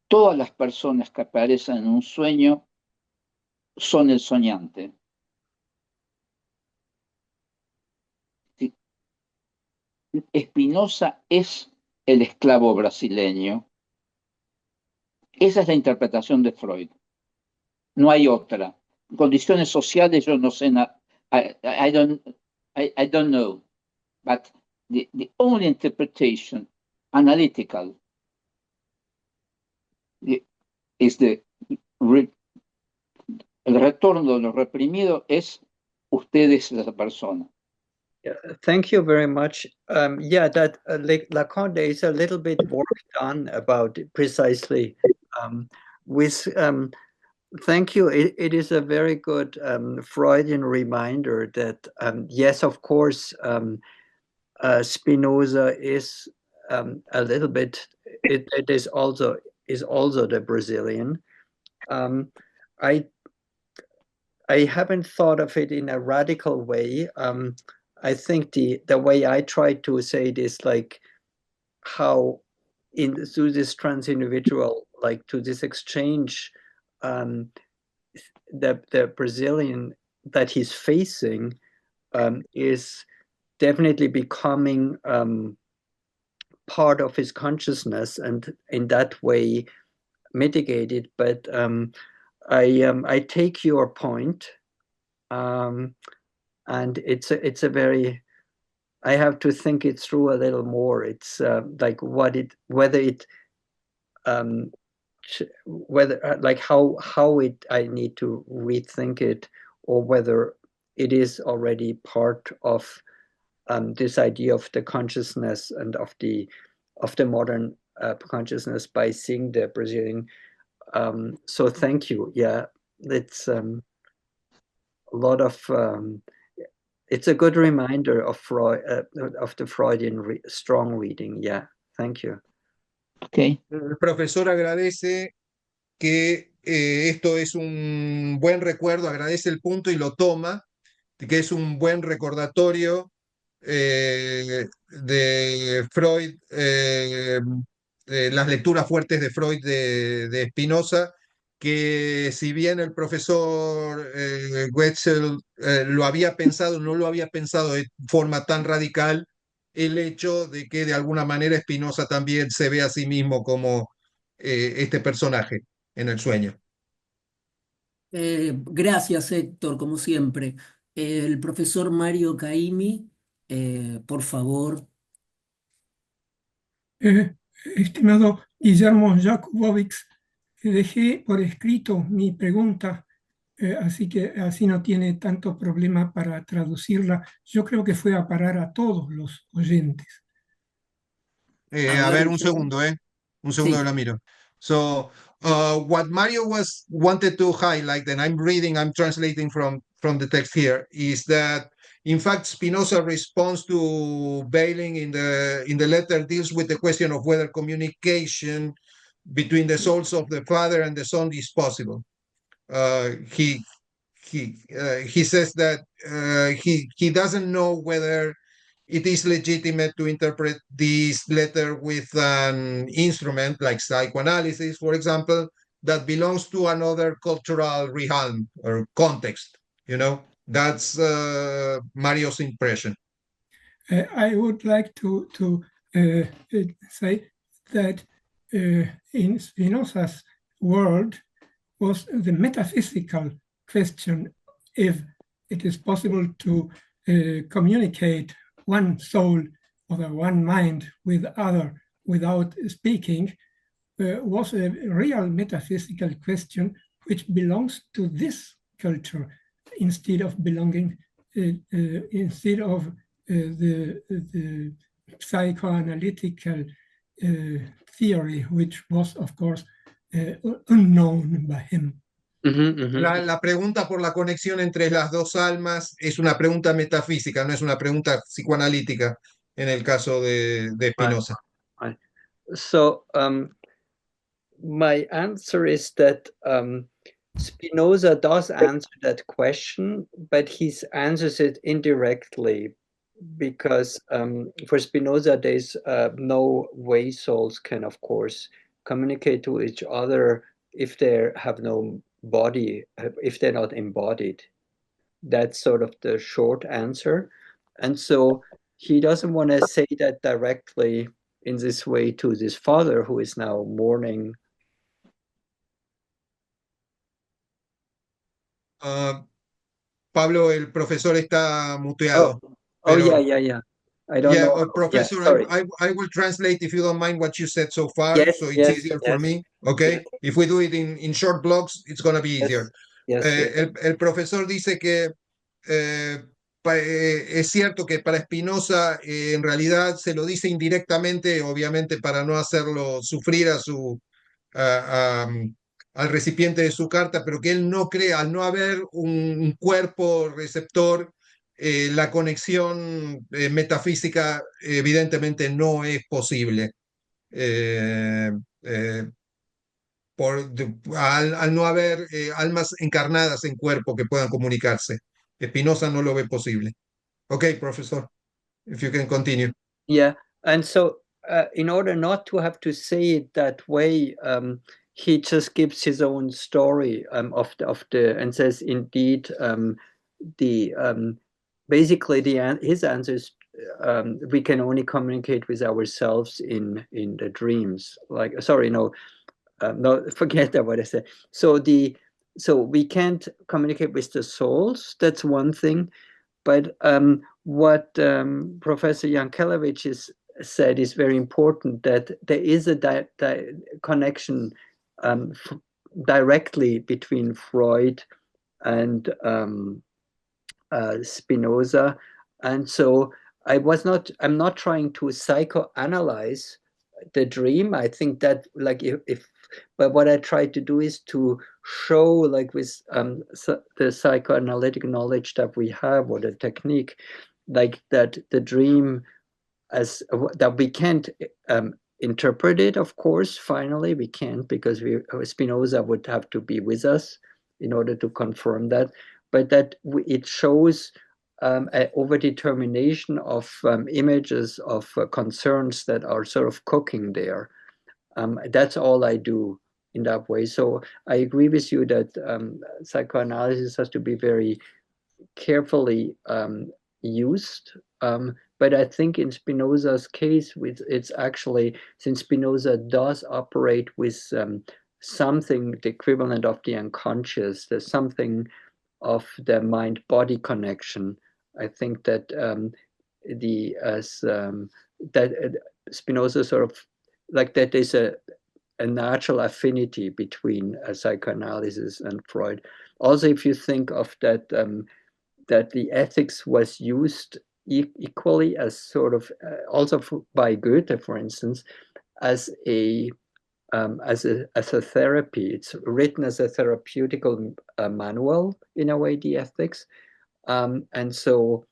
Todas las personas que aparecen en un sueño son el soñante. Spinoza es el esclavo brasileño. Esa es la interpretación de Freud. No hay otra. Condiciones sociales yo no sé nada. I don't know. But the only interpretation, analytical, is el retorno de lo reprimido es ustedes esa persona. Yeah, thank you very much. Yeah, that Lacan, there is a little bit work done about it precisely. Thank you. It is a very good Freudian reminder that yes, of course, Spinoza is a little bit. It is also the Brazilian. I haven't thought of it in a radical way. I think the way I try to say it is like how through this trans-individual, like to this exchange, the Brazilian that he's facing is definitely becoming part of his consciousness, and in that way mitigated. But I take your point. And it's a very, I have to think it through a little more. It's like whether like how I need to rethink it, or whether it is already part of this idea of the consciousness and of the modern consciousness by seeing the Brazilian. So thank you. Yeah, it's a lot of. It's a good reminder of Freud, of the Freudian strong reading. Yeah, thank you. Okay. El profesor agradece que esto es un buen recuerdo, agradece el punto y lo toma, que es un buen recordatorio de Freud, las lecturas fuertes de Freud de Spinoza, que si bien el profesor Wetzel lo había pensado, no lo había pensado de forma tan radical, el hecho de que de alguna manera Spinoza también se ve a sí mismo como este personaje en el sueño. Gracias, Héctor, como siempre. El profesor Mario Caimi, por favor. Estimado Guillermo Jakubovic, dejé por escrito mi pregunta, así que así no tiene tanto problema para traducirla. Yo creo que fue a parar a todos los oyentes. A ver, un segundo, un segundo Sí. que la miro. So, what Mario wanted to highlight, and I'm translating from the text here, is that in fact Spinoza response to Bailyn in the letter deals with the question of whether communication between the souls of the father and the son is possible. He says that he doesn't know whether it is legitimate to interpret this letter with an instrument like psychoanalysis, for example, that belongs to another cultural realm or context. You know, that's Mario's impression. I would like to say that in Spinoza's world was the metaphysical question if it is possible to communicate one soul or one mind with other without speaking, was a real metaphysical question which belongs to this culture instead of belonging, instead of the psychoanalytical theory, which was, of course, unknown by him. La pregunta por la conexión entre las dos almas es una pregunta metafísica, no es una pregunta psicoanalítica en el caso de Spinoza. Right. So my answer is that Spinoza does answer that question, but he answers it indirectly because for Spinoza there's no way souls can, of course, communicate to each other if they have no body, if they're not embodied. That's sort of the short answer. And so he doesn't want to say that directly in this way to this father who is now mourning. Pablo, el profesor está muteado. Oh, yeah. I don't know. Professor, Yeah, I will translate if you don't mind what you said so far, Yes, so it's yes, easier yes. for me. Okay, Yes. if we do it in short blocks, it's going to be easier. Yes, yes. El profesor dice que es cierto que para Spinoza en realidad se lo dice indirectamente, obviamente para no hacerlo sufrir al recipiente de su carta, pero que él no cree, al no haber un cuerpo receptor, la conexión metafísica evidentemente no es posible. Al no haber almas encarnadas en cuerpo que puedan comunicarse. Spinoza no lo ve posible. Okay, professor, if you can continue. Yeah, and so in order not to have to say it that way, he just gives his own story of the and says indeed basically his answers we can only communicate with ourselves in the dreams. Like sorry, no, forget that what I said. So we can't communicate with the souls. That's one thing. But what Professor Yankelevich said is very important, that there is a connection directly between Freud and Spinoza. And so I'm not trying to psychoanalyze the dream. I think that but what I try to do is to show, like with the psychoanalytic knowledge that we have, or the technique, like that the dream as that we can't interpret it, of course, finally we can't, because Spinoza would have to be with us in order to confirm that, but that it shows an overdetermination of images of concerns that are sort of cooking there. That's all I do in that way. So I agree with you that psychoanalysis has to be very carefully used. But I think in Spinoza's case, it's actually, since Spinoza does operate with something, the equivalent of the unconscious, there's something of the mind-body connection. I think that that Spinoza sort of, like that there's a natural affinity between psychoanalysis and Freud. Also, if you think of that, that the ethics was used equally as sort of also by Goethe, for instance, as a therapy. It's written as a therapeutical manual in a way, the ethics, and so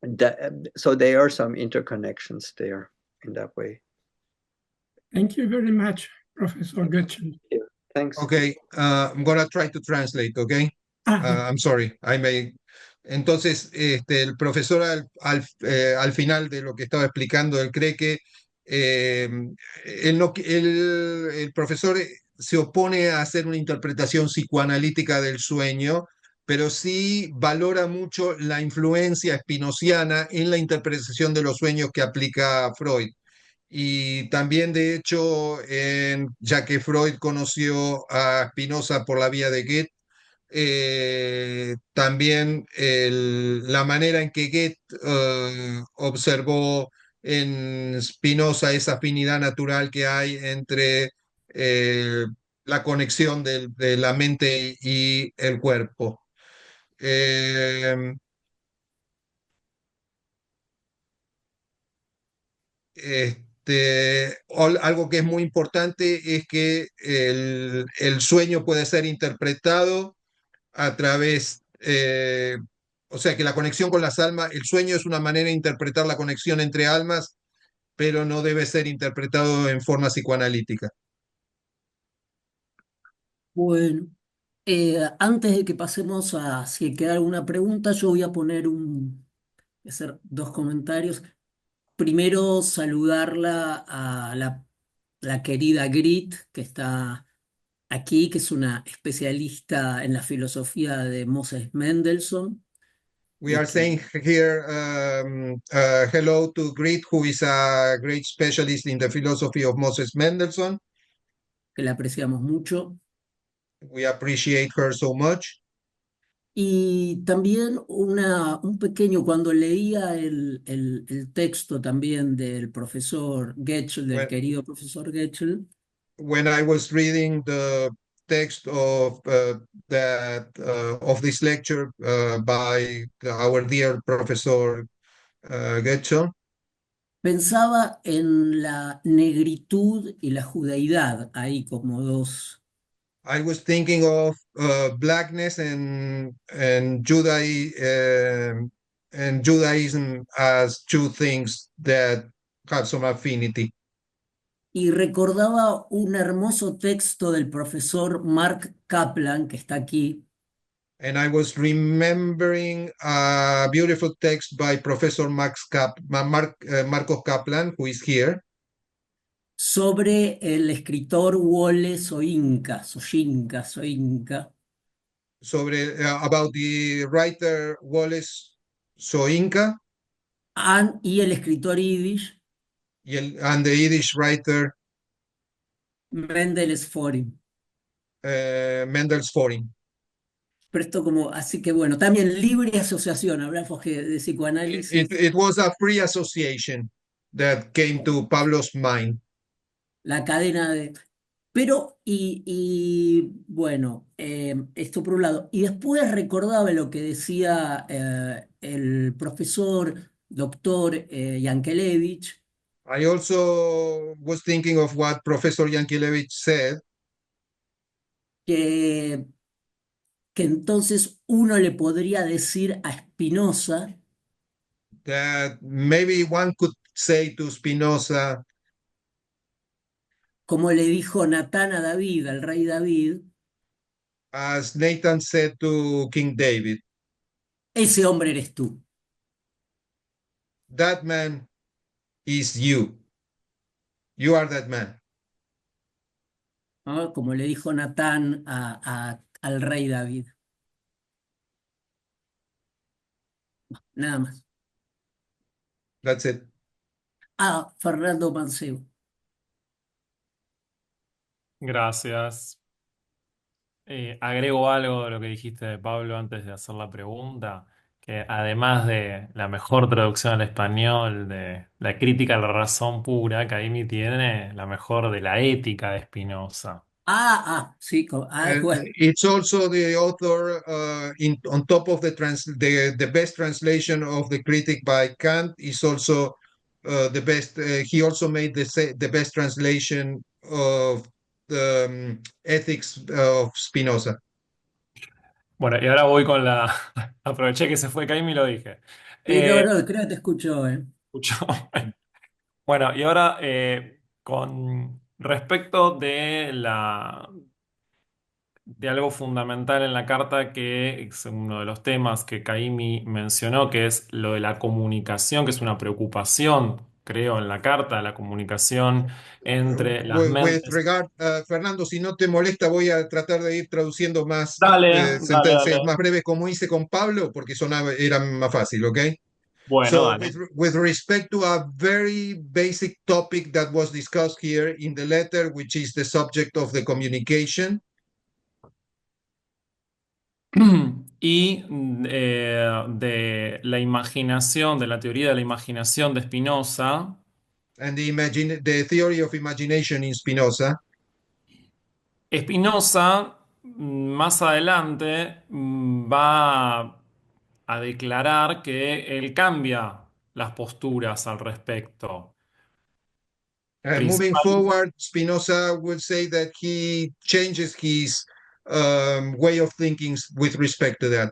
there are some interconnections there in that way. Thank you very much, Professor Goetschel. Thanks. Okay, I'm gonna try to translate, okay? I'm sorry, I may... Entonces, el profesor al final de lo que estaba explicando, él cree que el profesor se opone a hacer una interpretación psicoanalítica del sueño, pero sí valora mucho la influencia spinosiana en la interpretación de los sueños que aplica Freud. Y también, de hecho, ya que Freud conoció a Spinoza por la vía de Goethe, también la manera en que Goethe observó en Spinoza esa afinidad natural que hay entre eh, la conexión de la mente y el cuerpo. Eh, Algo que es muy importante es que el sueño puede ser interpretado a través, o sea, que la conexión con las almas, el sueño es una manera de interpretar la conexión entre almas, pero no debe ser interpretado en forma psicoanalítica. Bueno, antes de que pasemos a si queda alguna pregunta, yo voy a hacer dos comentarios. Primero, saludarla a la querida Grit, que está aquí, que es una especialista en la filosofía de Moses Mendelssohn, We y are saying here hello to Grit, who is a great specialist in the philosophy of Moses Mendelssohn. que la apreciamos mucho. We appreciate her so much. Y también un pequeño, cuando leía el texto también del profesor Getchell, del When, querido profesor Getchell, when I was reading the text of this lecture by our dear professor Getchell, pensaba en la negritud y la judeidad, ahí como dos. I was thinking of blackness and Judaism as two things that have some affinity. Y recordaba un hermoso texto del profesor Mark Kaplan, que está aquí, And I was remembering a beautiful text by Professor Marcos Kaplan, who is here, sobre el escritor Wole Soyinka, about the writer Wallace Soyinka y el escritor yiddish and the Yiddish writer Mendel Sporim. Mendel Sporing. Pero esto como, así que bueno, también libre asociación, hablamos de psicoanálisis, It was a free association that came to Pablo's mind. la cadena de... Pero, bueno, esto por un lado. Y después recordaba lo que decía el profesor, doctor Yankelevich, I also was thinking of what Professor Yankelevich said, que, que entonces uno le podría decir a Spinoza, that maybe one could say to Spinoza, como le dijo Natán a David, al rey David, as Nathan said to King David, ese hombre eres tú. that man is you. You are that man. ¿No? Como le dijo Natán al rey David. Nada más. That's it. Fernando Mancebo. Gracias. Agrego algo de lo que dijiste de Pablo antes de hacer la pregunta, que además de la mejor traducción al español de la crítica a la razón pura, Caimi tiene la mejor de la ética de Spinoza. Sí. Bueno. It's also the author on top of the best translation of the critic by Kant is also the best. He also made the best translation of the ethics of Spinoza. Bueno, y ahora voy con la... Aproveché que se fue Caimi y lo dije. Sí, no, creo que te escuchó. Escuchó. Bueno, y ahora con respecto de algo fundamental en la carta, que es uno de los temas que Caimi mencionó, que es lo de la comunicación, que es una preocupación creo, en la carta, la comunicación entre las With mentes. regard, Fernando, si no te molesta, voy a tratar de ir traduciendo más Dale, sentencias dale. más breves como hice con Pablo, porque eran más fácil, ¿ok? Bueno, So, dale. with respect to a very basic topic that was discussed here in the letter, which is the subject of the communication, Y de la imaginación, de la teoría de la imaginación de Spinoza, and the theory of imagination in Spinoza, Spinoza más adelante va a declarar que él cambia las posturas al respecto. moving Principal- forward, Spinoza would say that he changes his way of thinking with respect to that.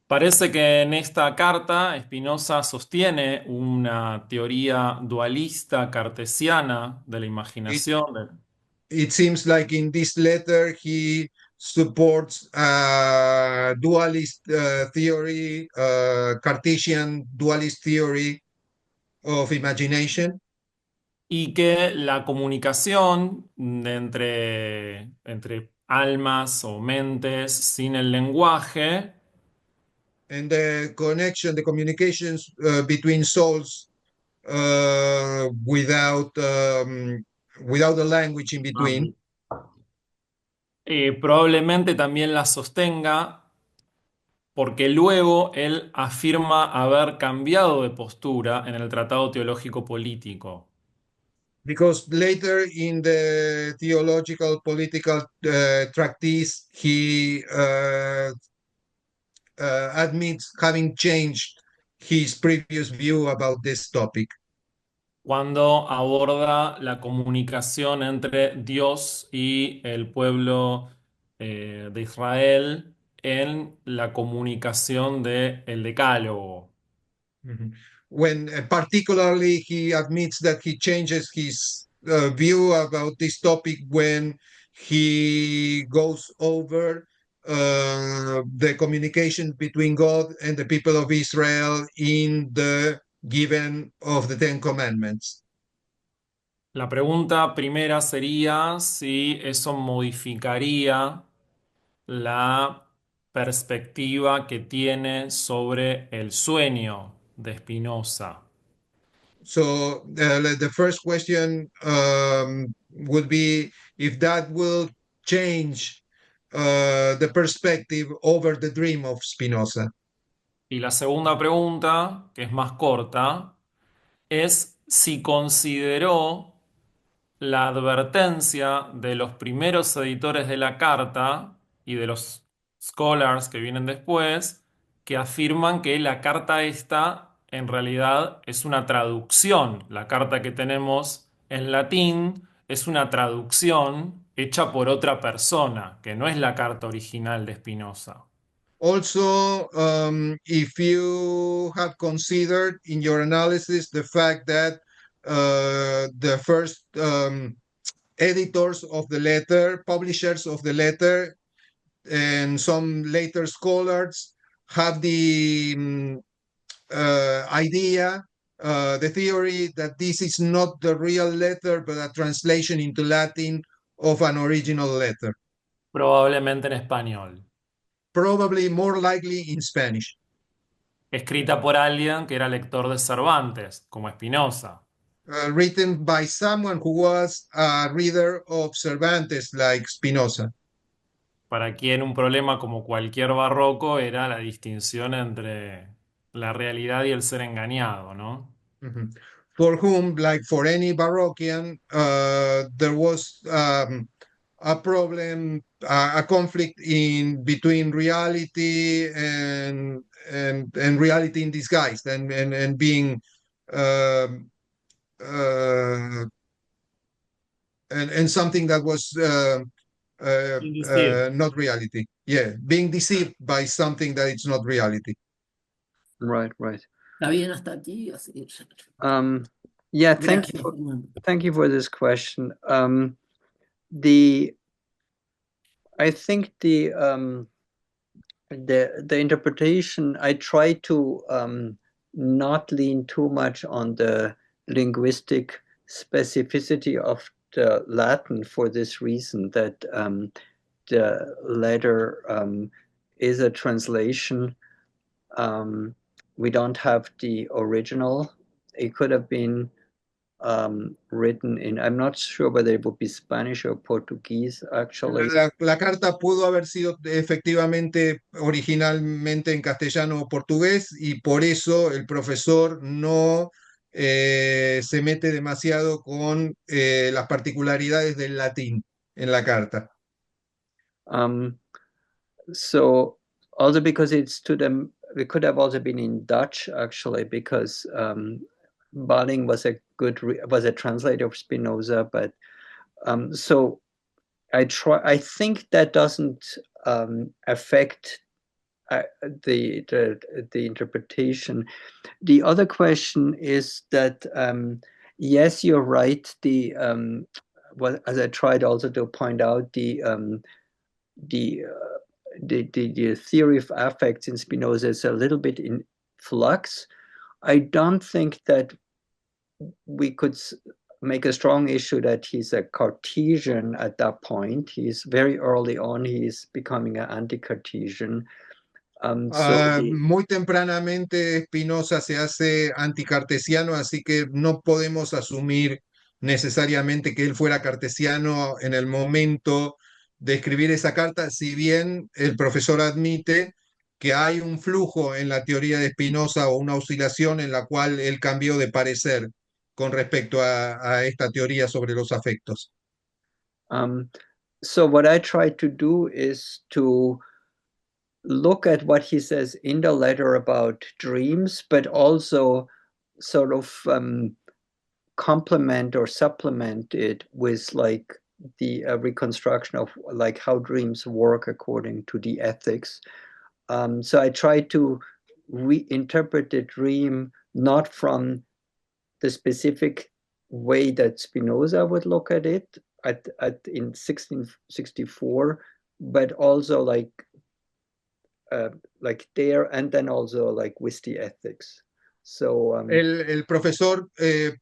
Parece que en esta carta Spinoza sostiene una teoría dualista cartesiana de la imaginación. It seems like in this letter he supports dualist theory, Cartesian dualist theory of imagination, Y que la comunicación entre almas o mentes sin el lenguaje and the connection, the communications between souls without a language in between. Probablemente también la sostenga porque luego él afirma haber cambiado de postura en el Tratado Teológico Político. Because later in the theological political treatise, he admits having changed his previous view about this topic. Cuando aborda la comunicación entre Dios y el pueblo de Israel en la comunicación del Decálogo. When particularly he admits that he changes his view about this topic when he goes over the communication between God and the people of Israel in the giving of the Ten Commandments. La pregunta primera sería si eso modificaría la perspectiva que tiene sobre el sueño de Spinoza. So the first question would be if that will change the perspective over the dream of Spinoza. Y la segunda pregunta, que es más corta, es si consideró la advertencia de los primeros editores de la carta y de los scholars que vienen después, que afirman que la carta esta en realidad es una traducción. La carta que tenemos en latín es una traducción hecha por otra persona, que no es la carta original de Spinoza. Also, if you have considered in your analysis the fact that the first editors of the letter, publishers of the letter, and some later scholars have the idea, the theory that this is not the real letter, but a translation into Latin of an original letter. Probablemente en español. Probably more likely in Spanish. Escrita por alguien que era lector de Cervantes, como Spinoza. Written by someone who was a reader of Cervantes, like Spinoza. Para quien un problema como cualquier barroco era la distinción entre la realidad y el ser engañado, ¿no? Mm-hmm. For whom, like for any Barockian, there was a problem, a conflict in between reality and reality in disguise, and being and something that was not reality. Yeah, being deceived by something that it's not reality. Right, right. ¿Está bien hasta aquí? Así. Yeah, Gracias, Fernando. thank you for this question. I think the interpretation I try to not lean too much on the linguistic specificity of the Latin for this reason, that the letter is a translation. We don't have the original. It could have been written in, I'm not sure whether it would be Spanish or Portuguese, actually. La carta pudo haber sido efectivamente originalmente en castellano o portugués y por eso el profesor no se mete demasiado con las particularidades del latín en la carta. So also because it's to them, it could have also been in Dutch, actually, because Balling was a translator of Spinoza, but so I think that doesn't affect the interpretation. The other question is that yes, you're right. Well, as I tried also to point out, the theory of affects in Spinoza is a little bit in flux. I don't think that we could make a strong issue that he's a Cartesian at that point. He's very early on, he's becoming an anti-Cartesian. Muy tempranamente Spinoza se hace anticartesiano, así que no podemos asumir necesariamente que él fuera cartesiano en el momento de escribir esa carta, si bien el profesor admite que hay un flujo en la teoría de Spinoza o una oscilación en la cual él cambió de parecer con respecto a esta teoría sobre los afectos. So what I try to do is to look at what he says in the letter about dreams, but also sort of complement or supplement it with like the reconstruction of like how dreams work according to the ethics. So I try to reinterpret the dream not from the specific way that Spinoza would look at it in 1664, but also like there, and then also like with the ethics. So el profesor,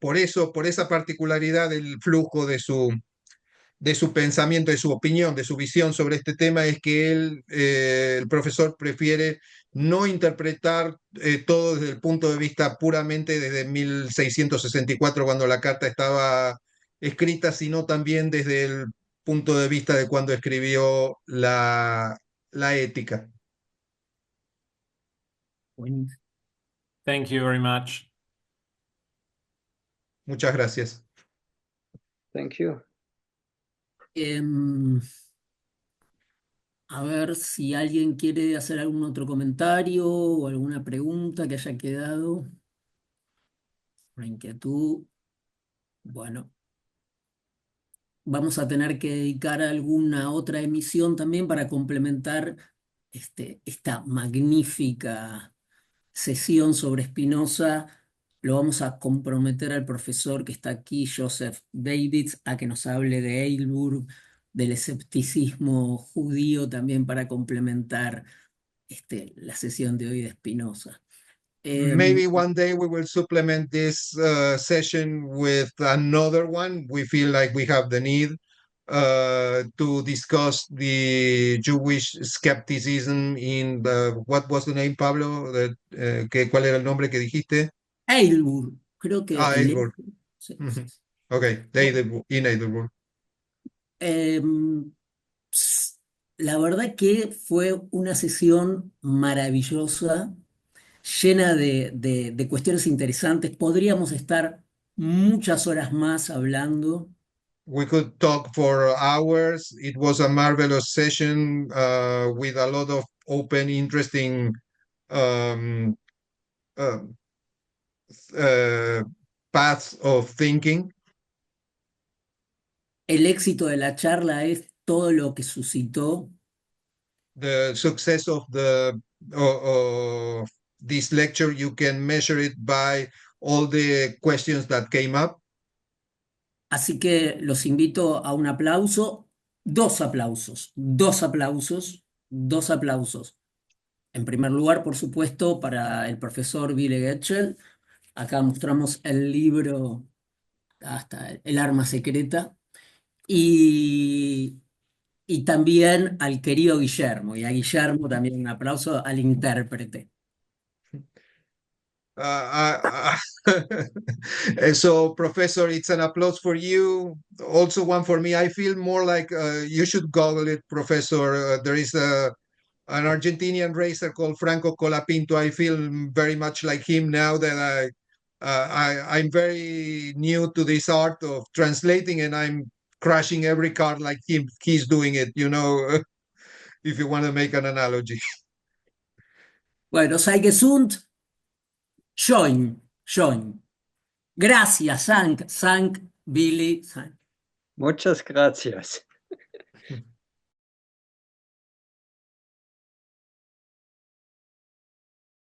por esa particularidad del flujo de su pensamiento, de su opinión, de su visión sobre este tema, es que el profesor prefiere no interpretar todo desde el punto de vista puramente desde 1664, cuando la carta estaba escrita, sino también desde el punto de vista de cuando escribió la ética. Thank you very much. Muchas gracias. Thank you. A ver si alguien quiere hacer algún otro comentario o alguna pregunta que haya quedado. Una inquietud. Bueno, vamos a tener que dedicar alguna otra emisión también para complementar esta magnífica sesión sobre Spinoza. Lo vamos a comprometer al profesor que está aquí, Joseph Davids, a que nos hable de Heilburg, del escepticismo judío, también para complementar la sesión de hoy de Spinoza. Maybe one day we will supplement this session with another one. We feel like we have the need to discuss the Jewish skepticism in what was the name, Pablo? ¿Cuál era el nombre que dijiste? Heilburg, creo que... Heilburg. Sí. Ok, in Heidelberg. La verdad que fue una sesión maravillosa, llena de cuestiones interesantes. Podríamos estar muchas horas más hablando. We could talk for hours. It was a marvelous session with a lot of open, interesting paths of thinking. El éxito de la charla es todo lo que suscitó. The success of this lecture, you can measure it by all the questions that came up. Así que los invito a un aplauso, dos aplausos, dos aplausos, dos aplausos. En primer lugar, por supuesto, para el profesor Billy Getchell. Acá mostramos el libro, hasta el arma secreta. Y, y también al querido Guillermo. Y a Guillermo también un aplauso al intérprete. So, Professor, it's an applause for you. Also, one for me. I feel more like you should Google it, Professor. There is an Argentinian racer called Franco Colapinto. I feel very much like him now that I'm very new to this art of translating, and I'm crashing every card like him. He's doing it, you know, if you want to make an analogy. Bueno, sei gesund. Join. Gracias, Billy. Muchas gracias.